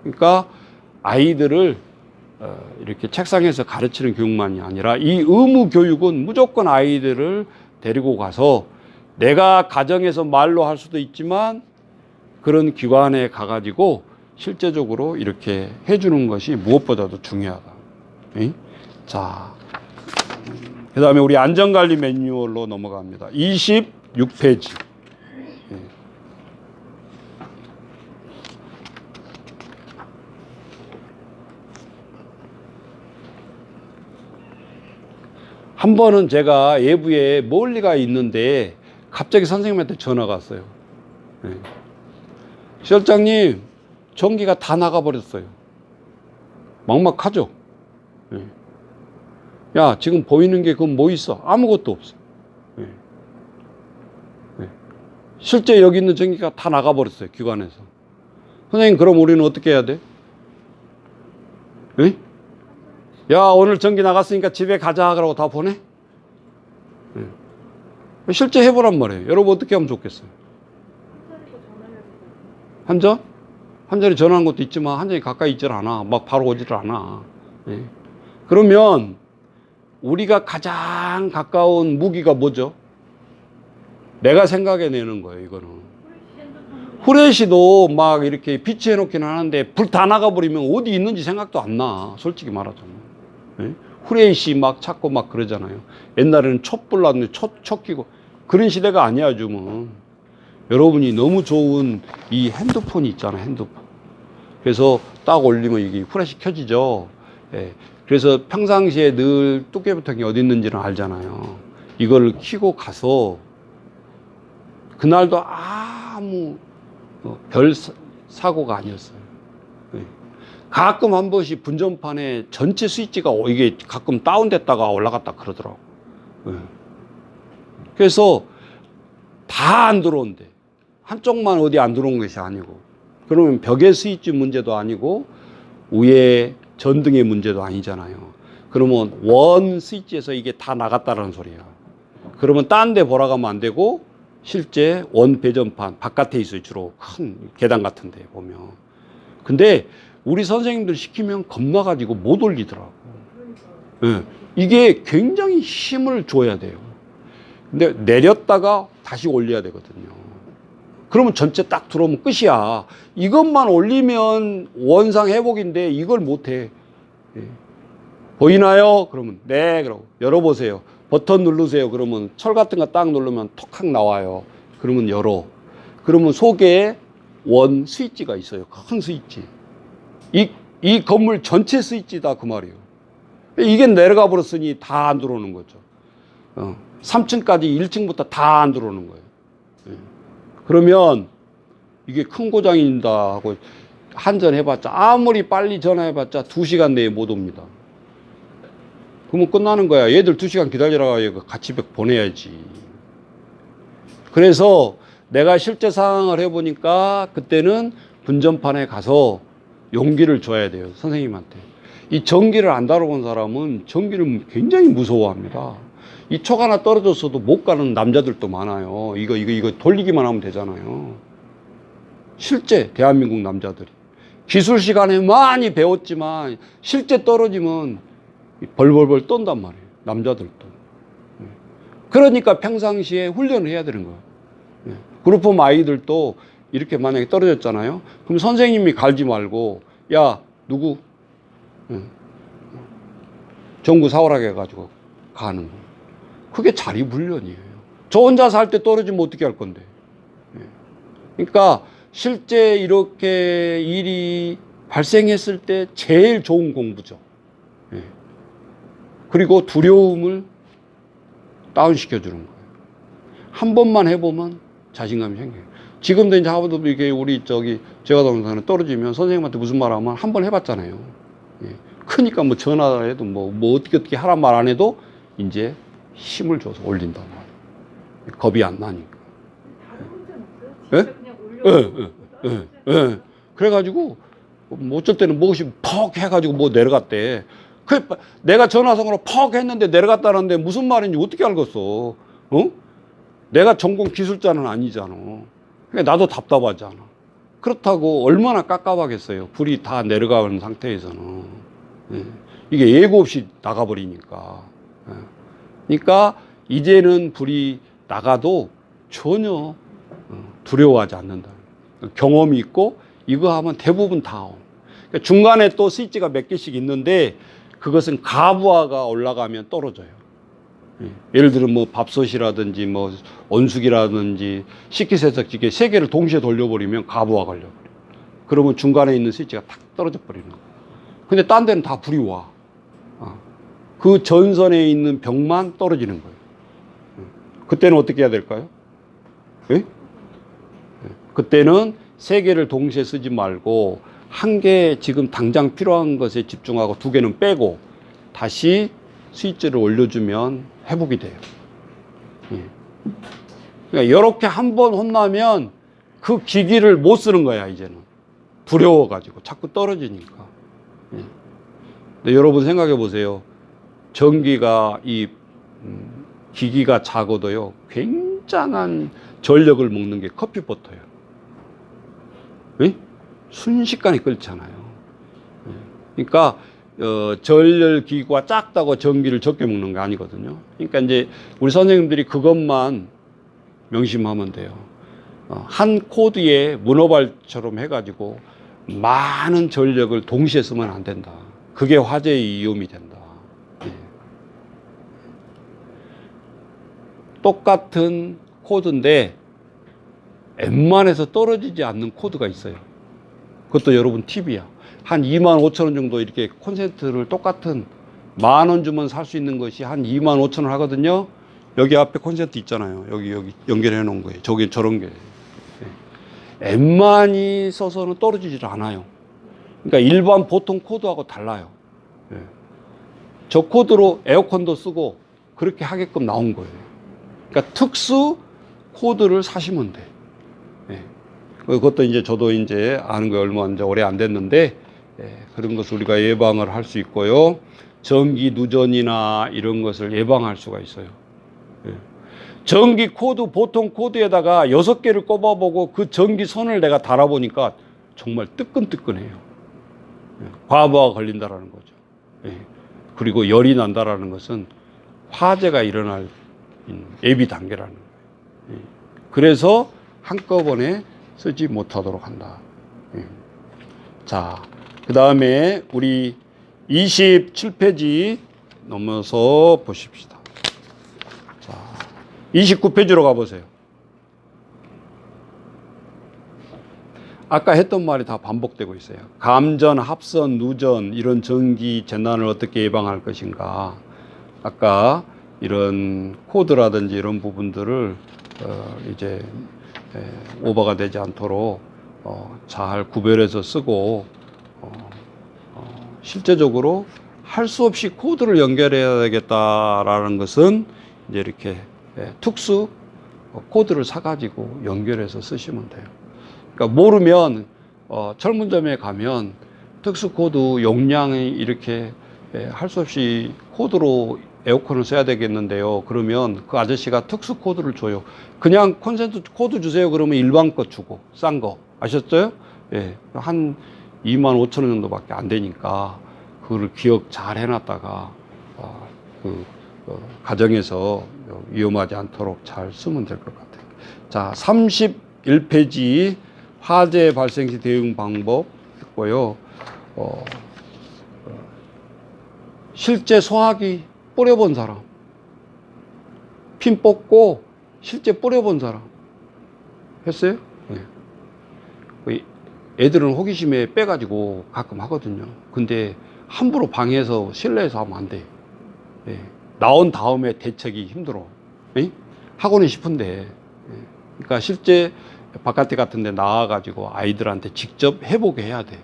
그러니까 아이들을 이렇게 책상에서 가르치는 교육만이 아니라 이 의무 교육은 무조건 아이들을 데리고 가서 내가 가정에서 말로 할 수도 있지만 그런 기관에 가가지고 실제적으로 이렇게 해주는 것이 무엇보다도 중요하다. 자, 그 다음에 우리 안전관리 매뉴얼로 넘어갑니다. 26페이지. 한 번은 제가 예부에 멀리가 있는데 갑자기 선생님한테 전화가 왔어요. 시설장님, 전기가 다 나가버렸어요. 막막하죠? 야, 지금 보이는 게 그건 뭐 있어? 아무것도 없어. 실제 여기 있는 전기가 다 나가버렸어요. 기관에서. 선생님, 그럼 우리는 어떻게 해야 돼? 야, 오늘 전기 나갔으니까 집에 가자. 그러고 다 보내? 실제 해보란 말이에요. 여러분 어떻게 하면 좋겠어요? 한전? 한전이 전화한 것도 있지만 한전이 가까이 있질 않아. 막 바로 오질 않아. 그러면 우리가 가장 가까운 무기가 뭐죠? 내가 생각해내는 거예요. 이거는. 후레쉬도 막 이렇게 비치해 놓긴 하는데 불 다 나가버리면 어디 있는지 생각도 안 나. 솔직히 말하자면. 후레쉬 막 찾고 막 그러잖아요. 옛날에는 촛불 났는데 촛 끼고 그런 시대가 아니야 요즘은. 여러분이 너무 좋은 이 핸드폰이 있잖아요. 핸드폰. 그래서 딱 올리면 이게 후레쉬 켜지죠. 그래서 평상시에 늘 뚝배부통이 어디 있는지는 알잖아요. 이걸 켜고 가서 그날도 아무 별 사고가 아니었어요. 가끔 한 번씩 분전판에 전체 스위치가 이게 가끔 다운됐다가 올라갔다 그러더라고. 그래서 다 안 들어온대. 한쪽만 어디 안 들어온 것이 아니고, 그러면 벽의 스위치 문제도 아니고 위에 전등의 문제도 아니잖아요. 그러면 원 스위치에서 이게 다 나갔다라는 소리야. 그러면 딴 데 보러 가면 안 되고 실제 원 배전판 바깥에 있어요. 주로 큰 계단 같은 데 보면. 근데 우리 선생님들 시키면 겁나가지고 못 올리더라고. 예. 이게 굉장히 힘을 줘야 돼요. 근데 내렸다가 다시 올려야 되거든요. 그러면 전체 딱 들어오면 끝이야. 이것만 올리면 원상 회복인데 이걸 못해. 예. 보이나요? 그러면 네. 그러고 열어보세요. 버튼 누르세요. 그러면 철 같은 거 딱 누르면 톡탁 나와요. 그러면 열어. 그러면 속에 원 스위치가 있어요. 큰 스위치. 이 건물 전체 스위치다 그 말이에요. 이게 내려가 버렸으니 다 안 들어오는 거죠. 3층까지 1층부터 다 안 들어오는 거예요. 그러면 이게 큰 고장인다 하고 한전 해봤자 아무리 빨리 전화해봤자 2시간 내에 못 옵니다. 그러면 끝나는 거야. 얘들 2시간 기다리라고 같이 보내야지. 그래서 내가 실제 상황을 해보니까 그때는 분전판에 가서 용기를 줘야 돼요. 선생님한테. 이 전기를 안 다뤄본 사람은 전기를 굉장히 무서워합니다. 이 촉 하나 떨어졌어도 못 가는 남자들도 많아요. 이거 돌리기만 하면 되잖아요. 실제 대한민국 남자들이. 기술 시간에 많이 배웠지만 실제 떨어지면 벌벌벌 떤단 말이에요. 남자들도. 그러니까 평상시에 훈련을 해야 되는 거예요. 그룹홈 아이들도 이렇게 만약에 떨어졌잖아요. 그럼 선생님이 갈지 말고 야 누구 전구 사오라게 해가지고 가는 거예요. 그게 자리훈련이에요. 저 혼자 살 때 떨어지면 어떻게 할 건데. 그러니까 실제 이렇게 일이 발생했을 때 제일 좋은 공부죠. 그리고 두려움을 다운시켜주는 거예요. 한 번만 해보면 자신감이 생겨요. 지금도 이제 하버드 이게 우리 제가 동생은 떨어지면 선생님한테 무슨 말 하면 한 번 해봤잖아요. 크니까 뭐 전화해도 뭐 어떻게 하란 말 안 해도 이제 힘을 줘서 올린단 말이에요. 겁이 안 나니까. 예? 그래가지고 뭐 어쩔 때는 무엇이 퍽 해가지고 뭐 내려갔대. 내가 전화선으로 퍽 했는데 내려갔다는데 무슨 말인지 어떻게 알겠어? 내가 전공 기술자는 아니잖아. 그러니까 나도 답답하잖아. 그렇다고 얼마나 깝깝하겠어요. 불이 다 내려가는 상태에서는. 이게 예고 없이 나가버리니까. 그러니까 이제는 불이 나가도 전혀 두려워하지 않는다. 경험이 있고 이거 하면 대부분 다 오. 그러니까 중간에 또 스위치가 몇 개씩 있는데 그것은 가부하가 올라가면 떨어져요. 예를 들어 뭐 밥솥이라든지 뭐 온수기라든지 식기세척기계 3개를 동시에 돌려버리면 가부하 걸려버려요. 그러면 중간에 있는 스위치가 탁 떨어져 버리는 거예요. 근데 딴 데는 다 불이 와. 그 전선에 있는 벽만 떨어지는 거예요. 그때는 어떻게 해야 될까요? 예? 그때는 3개를 동시에 쓰지 말고 1개 지금 당장 필요한 것에 집중하고 2개는 빼고 다시 스위치를 올려주면 회복이 돼요. 그러니까 이렇게 한 번 혼나면 그 기기를 못 쓰는 거야, 이제는. 두려워가지고 자꾸 떨어지니까. 근데 여러분 생각해 보세요. 전기가 기기가 작아도요 굉장한 전력을 먹는 게 커피버터예요. 순식간에 끓잖아요. 그러니까 전열기구가 작다고 전기를 적게 먹는 게 아니거든요. 그러니까 이제 우리 선생님들이 그것만 명심하면 돼요. 한 코드에 문어발처럼 해가지고 많은 전력을 동시에 쓰면 안 된다. 그게 화재의 위험이 된다. 똑같은 코드인데 웬만해서 떨어지지 않는 코드가 있어요. 그것도 여러분 팁이야. 한 25,000원 정도 이렇게 콘센트를 똑같은 10,000원 주면 살 수 있는 것이 한 25,000원 하거든요. 여기 앞에 콘센트 있잖아요. 여기 연결해 놓은 거예요. 저기 저런 게. 웬만히 써서는 떨어지질 않아요. 그러니까 일반 보통 코드하고 달라요. 저 코드로 에어컨도 쓰고 그렇게 하게끔 나온 거예요. 그러니까 특수 코드를 사시면 돼. 그것도 이제 저도 이제 아는 거 얼마 이제 오래 안 됐는데, 그런 것을 우리가 예방을 할 수 있고요. 전기 누전이나 이런 것을 예방할 수가 있어요. 전기 코드, 보통 코드에다가 6개를 꼽아보고 그 전기 선을 내가 달아보니까 정말 뜨끈뜨끈해요. 과부하가 걸린다라는 거죠. 그리고 열이 난다라는 것은 화재가 일어날 예비 단계라는 거예요. 그래서 한꺼번에 쓰지 못하도록 한다. 자, 그 다음에 우리 27페이지 넘어서 보십시다. 자, 29페이지로 가보세요. 아까 했던 말이 다 반복되고 있어요. 감전, 합선, 누전 이런 전기 재난을 어떻게 예방할 것인가. 아까 이런 코드라든지 이런 부분들을 이제 오버가 되지 않도록 잘 구별해서 쓰고 실제적으로 할 수 없이 코드를 연결해야 되겠다라는 것은 이제 이렇게 특수 코드를 사가지고 연결해서 쓰시면 돼요. 그러니까 모르면 철문점에 가면 특수 코드 용량이 이렇게 할 수 없이 코드로 에어컨을 써야 되겠는데요. 그러면 그 아저씨가 특수 코드를 줘요. 그냥 콘센트 코드 주세요. 그러면 일반 거 주고 싼 거 아셨어요? 예, 한 25,000원 정도밖에 안 되니까 그거를 기억 잘 해놨다가 가정에서 위험하지 않도록 잘 쓰면 될 것 같아요. 자, 31페이지 화재 발생 시 대응 방법 했고요. 실제 소화기 뿌려본 사람, 핀 뽑고 실제 뿌려본 사람 했어요? 네. 애들은 호기심에 빼가지고 가끔 하거든요. 근데 함부로 방에서 실내에서 하면 안 돼. 네. 나온 다음에 대책이 힘들어. 네? 하고는 싶은데, 그러니까 실제 바깥에 같은 데 나와가지고 아이들한테 직접 해보게 해야 돼.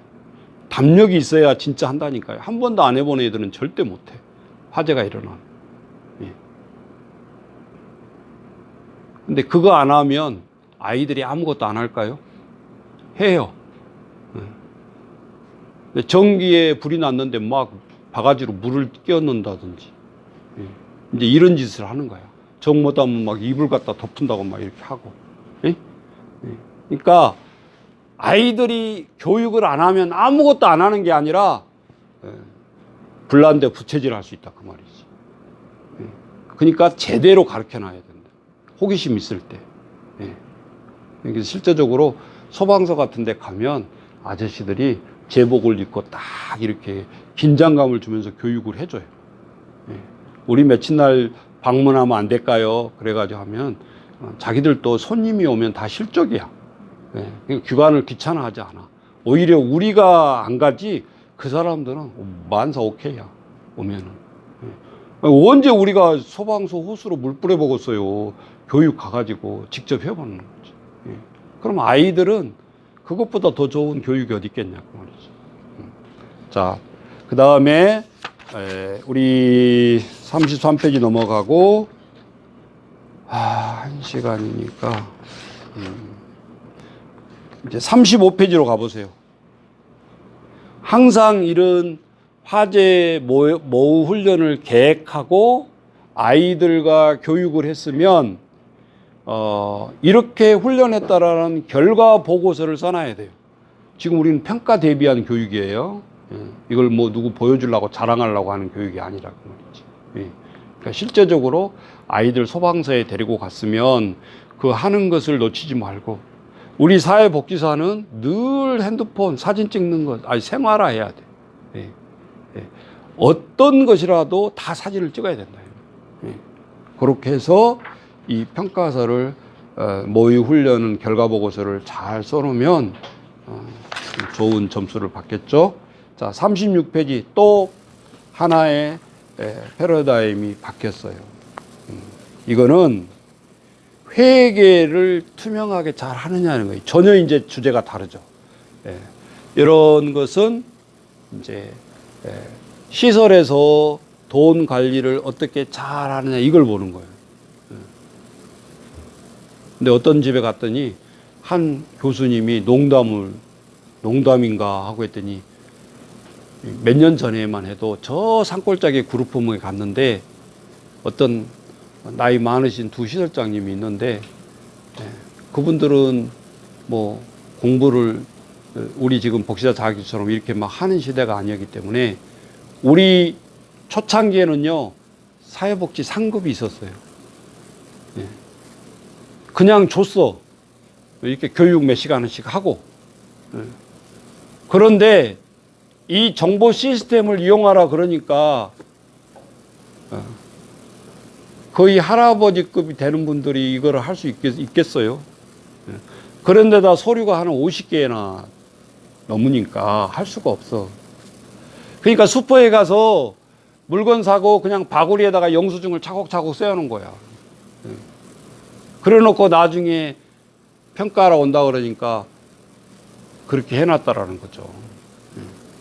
담력이 있어야 진짜 한다니까요. 한 번도 안 해본 애들은 절대 못해. 화재가 일어나. 예. 근데 그거 안 하면 아이들이 아무것도 안 할까요? 해요. 예. 전기에 불이 났는데 막 바가지로 물을 끼얹는다든지. 예. 이제 이런 짓을 하는 거야. 정 못하면 막 이불 갖다 덮은다고 막 이렇게 하고. 예? 예. 그러니까 아이들이 교육을 안 하면 아무것도 안 하는 게 아니라 불난데 부채질 할 수 있다 그 말이지. 그러니까 제대로 가르쳐 놔야 된다. 호기심 있을 때. 그래서 실제적으로 소방서 같은 데 가면 아저씨들이 제복을 입고 딱 이렇게 긴장감을 주면서 교육을 해줘요. 우리 며칠 날 방문하면 안 될까요? 그래가지고 하면 자기들도 손님이 오면 다 실적이야. 귀관을 귀찮아하지 않아. 오히려 우리가 안 가지 그 사람들은 만사 오케이야. 오면은. 언제 우리가 소방서 호스로 물 뿌려보겠어요. 교육 가가지고 직접 해보는 거지. 그럼 아이들은 그것보다 더 좋은 교육이 어디 있겠냐 그 말이지. 자, 그 다음에 우리 33페이지 넘어가고 1시간이니까 이제 35페이지로 가보세요. 항상 이런 화재 모의 훈련을 계획하고 아이들과 교육을 했으면 이렇게 훈련했다라는 결과 보고서를 써놔야 돼요. 지금 우리는 평가 대비한 교육이에요. 이걸 뭐 누구 보여주려고 자랑하려고 하는 교육이 아니라 그 말이지. 그러니까 실제적으로 아이들 소방서에 데리고 갔으면 그 하는 것을 놓치지 말고 우리 사회복지사는 늘 핸드폰 사진 찍는 것, 생활화해야 돼. 어떤 것이라도 다 사진을 찍어야 된다. 그렇게 해서 이 평가서를 모의 훈련 결과 보고서를 잘 써놓으면 좋은 점수를 받겠죠. 자, 36페이지 또 하나의 패러다임이 바뀌었어요. 이거는 회계를 투명하게 잘 하느냐는 거예요. 전혀 이제 주제가 다르죠. 이런 것은 이제 시설에서 돈 관리를 어떻게 잘 하느냐 이걸 보는 거예요. 근데 어떤 집에 갔더니 한 교수님이 농담인가 하고 했더니 몇 년 전에만 해도 저 산골짜기 그룹홈에 갔는데 어떤 나이 많으신 두 시설장님이 있는데 그분들은 뭐 공부를 우리 지금 복지자 자격처럼 이렇게 막 하는 시대가 아니었기 때문에 우리 초창기에는요 사회복지 상급이 있었어요. 그냥 줬어. 이렇게 교육 몇 시간씩 하고. 그런데 이 정보 시스템을 이용하라 그러니까 거의 할아버지급이 되는 분들이 이걸 할 수 있겠어요. 그런데다 서류가 한 50개나 넘으니까 할 수가 없어. 그러니까 슈퍼에 가서 물건 사고 그냥 바구리에다가 영수증을 차곡차곡 세워놓은 거야. 그래 놓고 나중에 평가하러 온다 그러니까 그렇게 해놨다라는 거죠.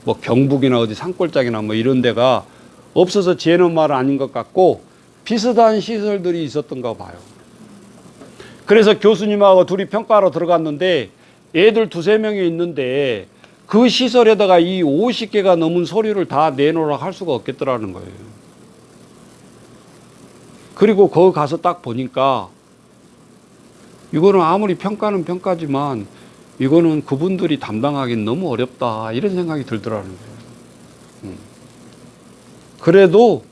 뭐 경북이나 어디 산골짜기나 뭐 이런 데가 없어서 지어놓은 말은 아닌 것 같고 비슷한 시설들이 있었던가 봐요. 그래서 교수님하고 둘이 평가하러 들어갔는데 애들 두세 명이 있는데 그 시설에다가 이 50개가 넘은 서류를 다 내놓으라 할 수가 없겠더라는 거예요. 그리고 거기 가서 딱 보니까 이거는 아무리 평가는 평가지만 이거는 그분들이 담당하기는 너무 어렵다 이런 생각이 들더라는 거예요. 그래도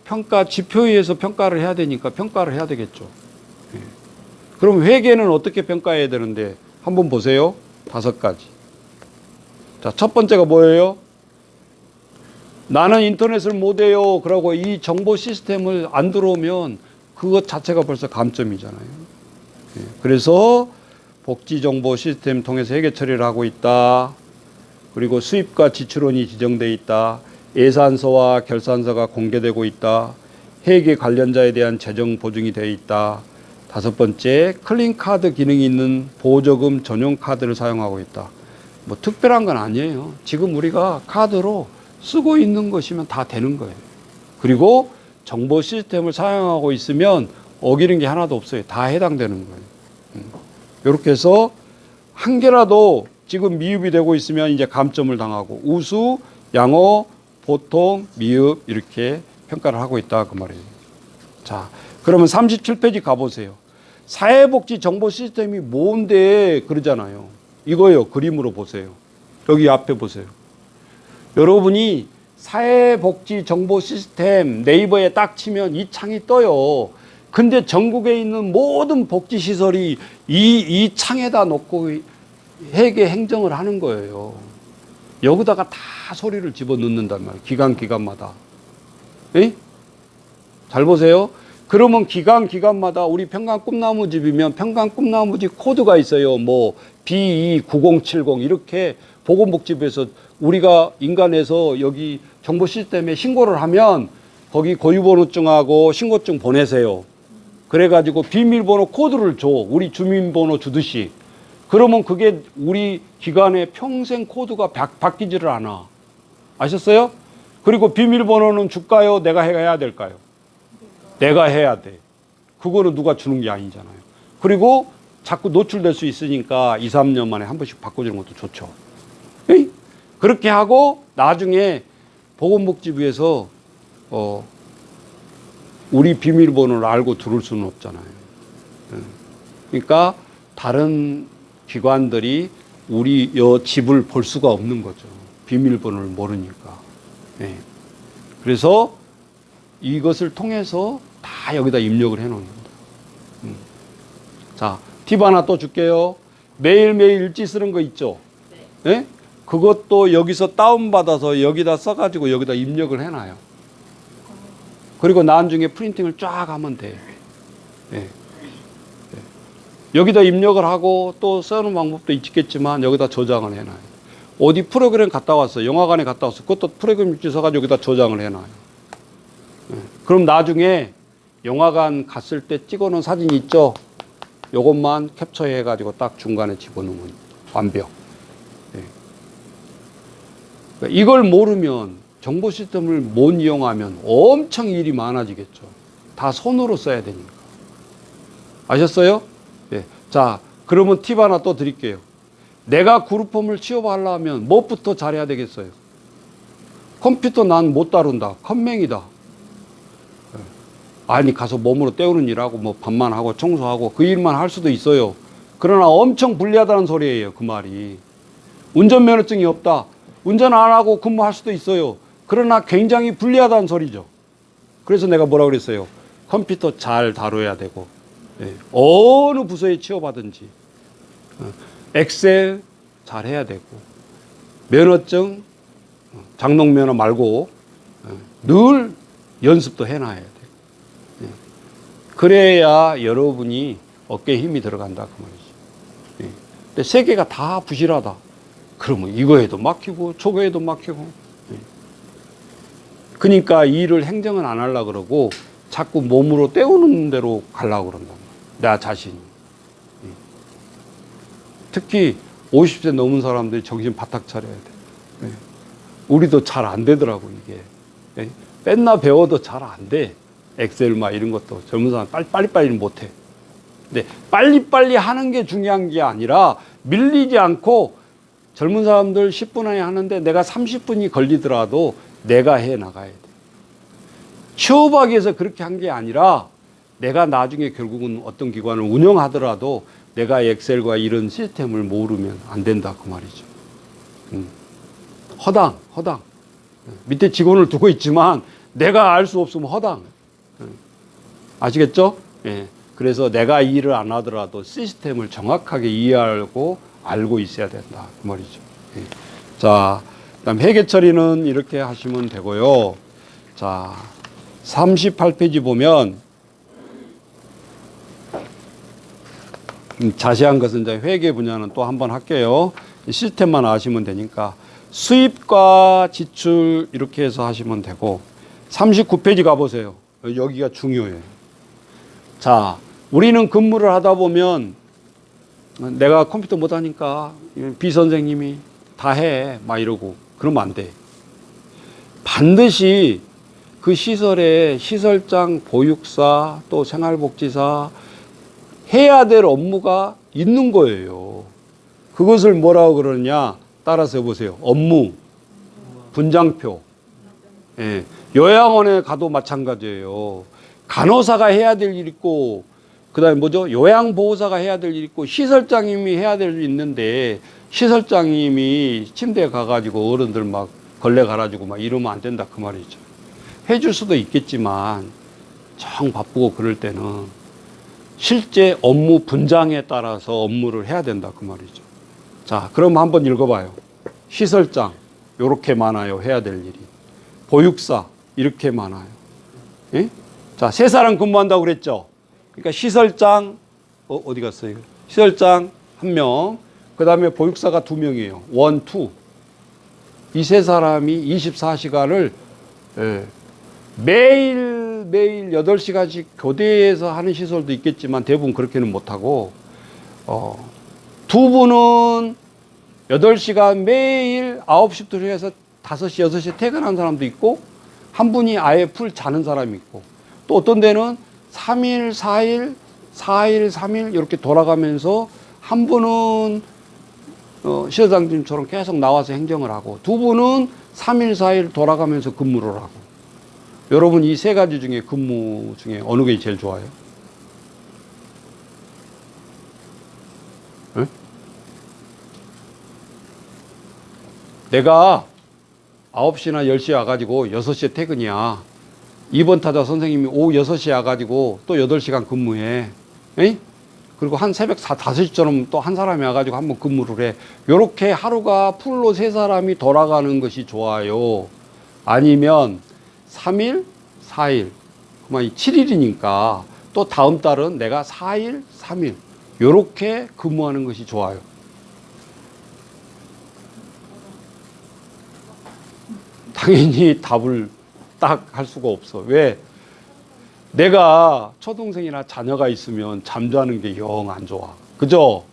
평가 지표위에서 평가를 해야 되니까 평가를 해야 되겠죠. 그럼 회계는 어떻게 평가해야 되는데 한번 보세요. 5가지. 자, 첫 번째가 뭐예요? 나는 인터넷을 못해요. 그러고 이 정보 시스템을 안 들어오면 그것 자체가 벌써 감점이잖아요. 그래서 복지정보 시스템 통해서 회계 처리를 하고 있다. 그리고 수입과 지출원이 지정되어 있다. 예산서와 결산서가 공개되고 있다. 회계 관련자에 대한 재정 보증이 되어 있다. 5번째, 클린카드 기능이 있는 보조금 전용 카드를 사용하고 있다. 뭐 특별한 건 아니에요. 지금 우리가 카드로 쓰고 있는 것이면 다 되는 거예요. 그리고 정보 시스템을 사용하고 있으면 어기는 게 하나도 없어요. 다 해당되는 거예요. 이렇게 해서 한 개라도 지금 미흡이 되고 있으면 이제 감점을 당하고 우수, 양호, 보통, 미흡 이렇게 평가를 하고 있다 그 말이에요. 자, 그러면 37페이지 가보세요. 사회복지 정보 시스템이 뭔데 그러잖아요. 이거요. 그림으로 보세요. 여기 앞에 보세요. 여러분이 사회복지 정보 시스템 네이버에 딱 치면 이 창이 떠요. 근데 전국에 있는 모든 복지시설이 이 창에다 놓고 회계 행정을 하는 거예요. 여기다가 다 소리를 집어넣는단 말이에요. 기관마다. 에? 잘 보세요. 그러면 기관마다 우리 평강 꿈나무집이면 평강 꿈나무집 코드가 있어요. 뭐 B29070 이렇게 보건복지부에서 우리가 인간에서 여기 정보 시스템에 신고를 하면 거기 고유번호증하고 신고증 보내세요. 그래가지고 비밀번호 코드를 줘. 우리 주민번호 주듯이. 그러면 그게 우리 기관의 평생 코드가 바뀌지를 않아. 아셨어요? 그리고 비밀번호는 줄까요? 내가 해야 될까요? 내가 해야 돼. 그거는 누가 주는 게 아니잖아요. 그리고 자꾸 노출될 수 있으니까 2, 3년 만에 한 번씩 바꿔주는 것도 좋죠. 에이? 그렇게 하고 나중에 보건복지부에서 우리 비밀번호를 알고 들을 수는 없잖아요. 그러니까 다른 기관들이 우리 집을 볼 수가 없는 거죠. 비밀번호를 모르니까. 네. 그래서 이것을 통해서 다 여기다 입력을 해놓는 겁니다. 자, 팁 하나 또 줄게요. 매일매일 일지 쓰는 거 있죠? 네. 네? 그것도 여기서 다운받아서 여기다 써가지고 여기다 입력을 해놔요. 그리고 나중에 프린팅을 쫙 하면 돼. 네. 네. 여기다 입력을 하고 또 쓰는 방법도 있겠지만 여기다 저장을 해놔요. 어디 프로그램 갔다 왔어. 영화관에 갔다 왔어. 그것도 프로그램 일지 써가지고 여기다 저장을 해놔요. 네. 그럼 나중에 영화관 갔을 때 찍어놓은 사진 있죠? 요것만 캡처해가지고 딱 중간에 집어넣으면 완벽. 네. 그러니까 이걸 모르면 정보 시스템을 못 이용하면 엄청 일이 많아지겠죠. 다 손으로 써야 되니까. 아셨어요? 네. 자, 그러면 팁 하나 또 드릴게요. 내가 그룹홈을 취업하려면 무엇부터 잘해야 되겠어요? 컴퓨터 난 못 다룬다. 컴맹이다. 아니 가서 몸으로 때우는 일하고 뭐 밥만 하고 청소하고 그 일만 할 수도 있어요. 그러나 엄청 불리하다는 소리예요. 그 말이. 운전면허증이 없다. 운전 안 하고 근무할 수도 있어요. 그러나 굉장히 불리하다는 소리죠. 그래서 내가 뭐라고 그랬어요? 컴퓨터 잘 다뤄야 되고, 어느 부서에 취업하든지 엑셀 잘 해야 되고, 면허증 장롱면허 말고 늘 연습도 해놔야 돼. 그래야 여러분이 어깨에 힘이 들어간다 그 말이죠. 근데 세계가 다 부실하다. 그러면 이거에도 막히고 저거에도 막히고. 그러니까 일을 행정은 안 하려고 그러고 자꾸 몸으로 때우는 대로 가려고 그런단 말이야. 나 자신이. 특히 50세 넘은 사람들이 정신 바짝 차려야 돼. 우리도 잘 안 되더라고 이게. 뺐나 배워도 잘 안 돼. 엑셀 막 이런 것도 젊은 사람 빨리빨리는 못해. 근데 빨리빨리 하는 게 중요한 게 아니라 밀리지 않고 젊은 사람들 10분 안에 하는데 내가 30분이 걸리더라도 내가 해 나가야 돼. 취업하기 위해서 그렇게 한 게 아니라 내가 나중에 결국은 어떤 기관을 운영하더라도 내가 엑셀과 이런 시스템을 모르면 안 된다 그 말이죠. 허당. 밑에 직원을 두고 있지만 내가 알 수 없으면 허당. 아시겠죠? 예. 그래서 내가 일을 안 하더라도 시스템을 정확하게 이해하고 알고 있어야 된다 그 말이죠. 예. 자, 그다음 회계 처리는 이렇게 하시면 되고요. 자, 38페이지 보면 자세한 것은 이제 회계 분야는 또 한번 할게요. 시스템만 아시면 되니까 수입과 지출 이렇게 해서 하시면 되고 39페이지 가보세요. 여기가 중요해요. 자, 우리는 근무를 하다 보면 내가 컴퓨터 못하니까 비 선생님이 다 해 막 이러고 그러면 안 돼. 반드시 그 시설에 시설장, 보육사, 또 생활복지사 해야 될 업무가 있는 거예요. 그것을 뭐라고 그러냐? 따라서 해보세요. 업무, 분장표. 예. 요양원에 가도 마찬가지예요. 간호사가 해야 될 일 있고, 그 다음에 뭐죠? 요양보호사가 해야 될 일 있고, 시설장님이 해야 될 일 있는데, 시설장님이 침대에 가가지고 어른들 막 걸레 갈아주고 막 이러면 안 된다. 그 말이죠. 해줄 수도 있겠지만, 정 바쁘고 그럴 때는 실제 업무 분장에 따라서 업무를 해야 된다. 그 말이죠. 자, 그럼 한번 읽어봐요. 시설장, 요렇게 많아요. 해야 될 일이. 보육사, 이렇게 많아요. 예? 자, 세 사람 근무한다고 그랬죠? 그러니까 시설장, 어디 갔어요? 시설장 1명, 그 다음에 보육사가 2명이에요. 1, 2. 이 세 사람이 24시간을 매일 8시간씩 교대해서 하는 시설도 있겠지만 대부분 그렇게는 못하고, 두 분은 8시간 매일 9시부터 해서 5시, 6시에 퇴근하는 사람도 있고, 한 분이 아예 풀 자는 사람이 있고, 또 어떤 데는 3일, 4일, 4일, 3일 이렇게 돌아가면서 한 분은 시설장님처럼 계속 나와서 행정을 하고, 두 분은 3일, 4일 돌아가면서 근무를 하고. 여러분 이 세 가지 중에 근무 중에 어느 게 제일 좋아요? 네? 내가 9시나 10시에 와가지고 6시에 퇴근이야. 2번 타자 선생님이 오후 6시에 와가지고 또 8시간 근무해. 에이? 그리고 한 새벽 5시처럼 또 한 사람이 와가지고 한번 근무를 해. 요렇게 하루가 풀로 세 사람이 돌아가는 것이 좋아요. 아니면 3일, 4일, 그만 7일이니까 또 다음 달은 내가 4일, 3일 요렇게 근무하는 것이 좋아요. 당연히 답을 딱 할 수가 없어. 왜? 내가 초동생이나 자녀가 있으면 잠자는 게 영 안 좋아. 그죠?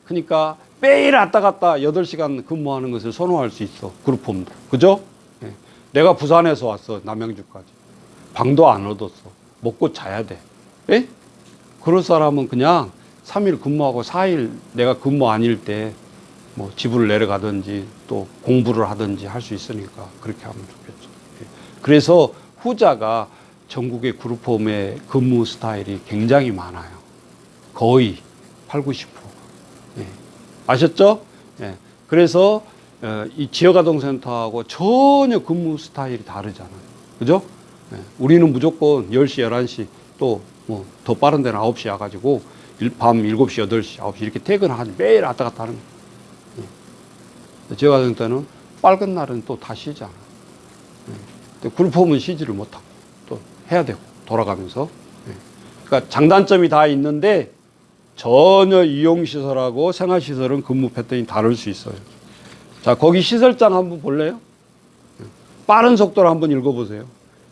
그러니까 매일 왔다 갔다 8시간 근무하는 것을 선호할 수 있어. 그룹홈도. 그죠? 네. 내가 부산에서 왔어. 남양주까지. 방도 안 얻었어. 먹고 자야 돼. 예? 그럴 사람은 그냥 3일 근무하고 4일 내가 근무 아닐 때 뭐 집을 내려가든지 또 공부를 하든지 할 수 있으니까 그렇게 하면 좋겠죠. 예. 그래서 후자가 전국의 그룹홈의 근무 스타일이 굉장히 많아요. 거의 8, 90%. 예. 아셨죠? 예. 그래서 이 지역아동센터하고 전혀 근무 스타일이 다르잖아요. 그죠? 예. 우리는 무조건 10시, 11시 또 뭐 더 빠른 데는 9시 와가지고 밤 7시, 8시, 9시 이렇게 퇴근하지 매일 왔다 갔다 하는 거예요. 예. 지역아동센터는 빨간 날은 또 다 쉬잖아요. 예. 그룹홈은 쉬지를 못하고 또 해야 되고 돌아가면서. 예. 그러니까 장단점이 다 있는데 전혀 이용시설하고 생활시설은 근무 패턴이 다를 수 있어요. 자, 거기 시설장 한번 볼래요? 빠른 속도로 한번 읽어보세요.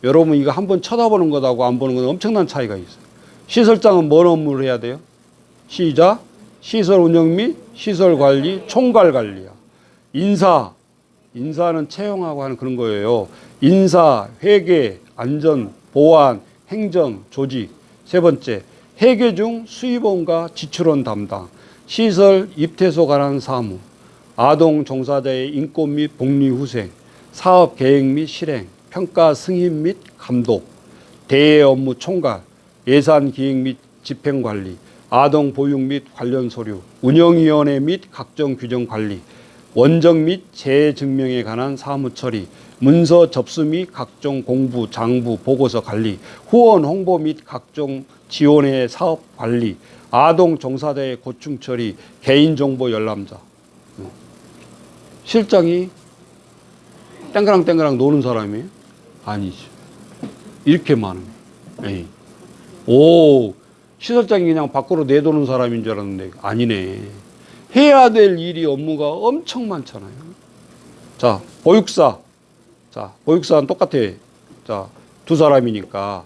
여러분 이거 한번 쳐다보는 것하고 안 보는 건 엄청난 차이가 있어요. 시설장은 뭔 업무를 해야 돼요? 시작. 시설 운영 및 시설 관리, 총괄 관리야. 인사는 채용하고 하는 그런 거예요. 인사, 회계, 안전, 보안, 행정, 조직. 세 번째, 회계 중 수입원과 지출원 담당, 시설 입퇴소 관한 사무, 아동 종사자의 인권 및 복리 후생, 사업 계획 및 실행, 평가 승인 및 감독, 대외 업무 총괄, 예산 기획 및 집행 관리, 아동 보육 및 관련 서류, 운영위원회 및 각종 규정 관리, 원정 및 재증명에 관한 사무 처리, 문서 접수 및 각종 공부, 장부, 보고서 관리, 후원 홍보 및 각종 지원의 사업 관리, 아동 종사자의 고충 처리, 개인정보 열람자. 실장이 땡그랑 노는 사람이에요? 아니죠. 이렇게 많은 거예요. 오, 시설장이 그냥 밖으로 내도는 사람인 줄 알았는데 아니네. 해야 될 일이 업무가 엄청 많잖아요. 자, 보육사. 자, 보육사는 똑같아. 자, 두 사람이니까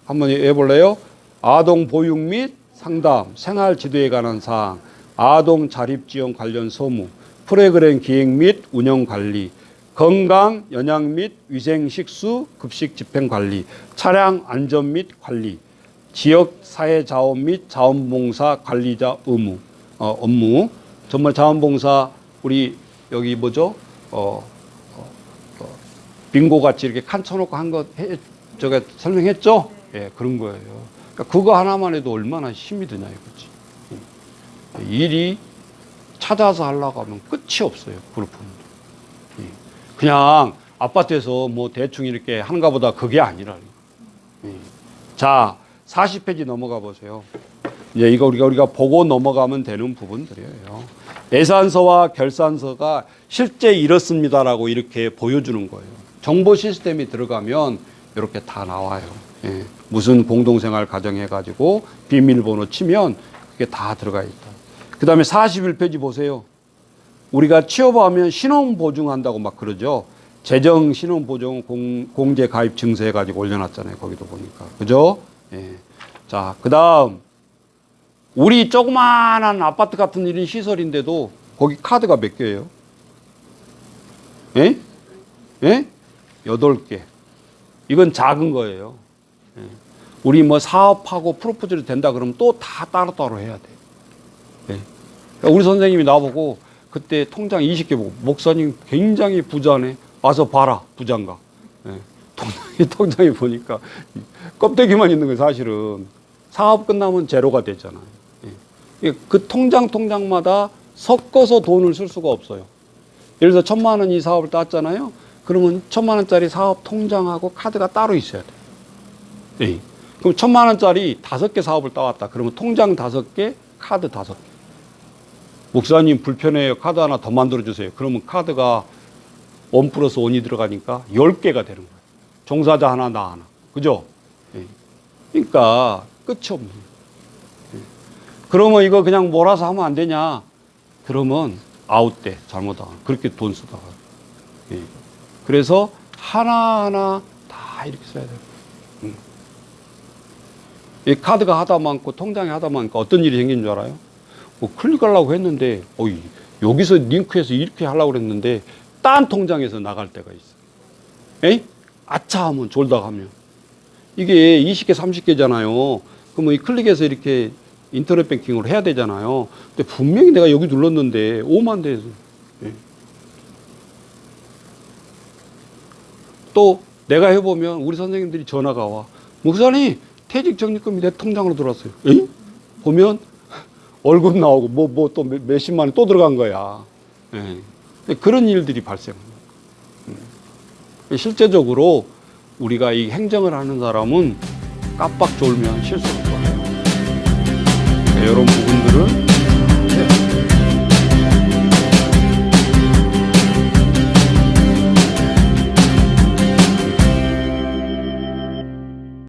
한번 해볼래요? 아동 보육 및 상담, 생활 지도에 관한 사항, 아동 자립 지원 관련 서무, 프로그램 기획 및 운영 관리, 건강, 영양 및 위생 식수, 급식 집행 관리, 차량 안전 및 관리, 지역 사회 자원 및 자원봉사 관리자 업무. 정말 자원봉사 우리 여기 뭐죠? 빙고 같이 이렇게 칸 쳐놓고 한 거 제가 설명했죠? 예, 그런 거예요. 그러니까 그거 하나만 해도 얼마나 힘이 드냐 이거지. 일이 찾아서 하려고 하면 끝이 없어요. 그룹은. 그냥 아파트에서 뭐 대충 이렇게 하는가 보다 그게 아니라. 자, 40페이지 넘어가 보세요. 이제 이거 우리가 보고 넘어가면 되는 부분들이에요. 예산서와 결산서가 실제 이렇습니다라고 이렇게 보여주는 거예요. 정보 시스템이 들어가면 이렇게 다 나와요. 예. 무슨 공동생활 가정 해가지고 비밀번호 치면 그게 다 들어가 있다. 그 다음에 41페이지 보세요. 우리가 취업하면 신원보증한다고 막 그러죠. 재정 신원보증 공제 가입 증서 해가지고 올려놨잖아요. 거기도 보니까. 그죠? 예. 자, 그 다음. 우리 조그마한 아파트 같은 이런 시설인데도 거기 카드가 몇 개예요? 예? 예? 8개. 이건 작은 거예요. 예. 우리 뭐 사업하고 프로포즈를 된다 그러면 또 다 따로따로 해야 돼. 예. 그러니까 우리 선생님이 나보고 그때 통장 20개 보고 목사님 굉장히 부자네. 와서 봐라 부자인가. 예. 통장에 보니까 껍데기만 있는 거 사실은 사업 끝나면 제로가 되잖아요. 예. 그 통장마다 섞어서 돈을 쓸 수가 없어요. 예를 들어서 1,000만 원 이 사업을 땄잖아요. 그러면 1,000만 원짜리 사업 통장하고 카드가 따로 있어야 돼요. 예. 그럼 1,000만 원짜리 5개 사업을 따왔다. 그러면 통장 5개, 카드 5개. 목사님 불편해요. 카드 하나 더 만들어주세요. 그러면 카드가 1 플러스 1이 들어가니까 10개가 되는 거예요. 종사자 하나, 나 하나. 그죠? 예. 그러니까 끝이 없는 거예요. 예. 그러면 이거 그냥 몰아서 하면 안 되냐? 그러면 아웃돼. 잘못하면. 그렇게 돈 쓰다가. 예. 그래서 하나하나 다 이렇게 써야 돼요. 이 카드가 하다 많고 통장에 하다 많으니까 어떤 일이 생긴 줄 알아요? 뭐 클릭하려고 했는데 여기서 링크해서 이렇게 하려고 했는데 딴 통장에서 나갈 때가 있어. 에이? 아차 하면 졸다 가면 이게 20개 30개잖아요. 그러면 이 클릭해서 이렇게 인터넷 뱅킹으로 해야 되잖아요. 근데 분명히 내가 여기 눌렀는데 오만 돼서. 예. 또 내가 해보면 우리 선생님들이 전화가 와. 목사님 퇴직 적립금이 내 통장으로 들어왔어요. 에이? 보면 월급 나오고 뭐 또 몇십만 원이 또 들어간 거야. 예. 그런 일들이 발생합니다. 실제적으로 우리가 이 행정을 하는 사람은 깜빡 졸면 실수를 해요. 이런 부분들은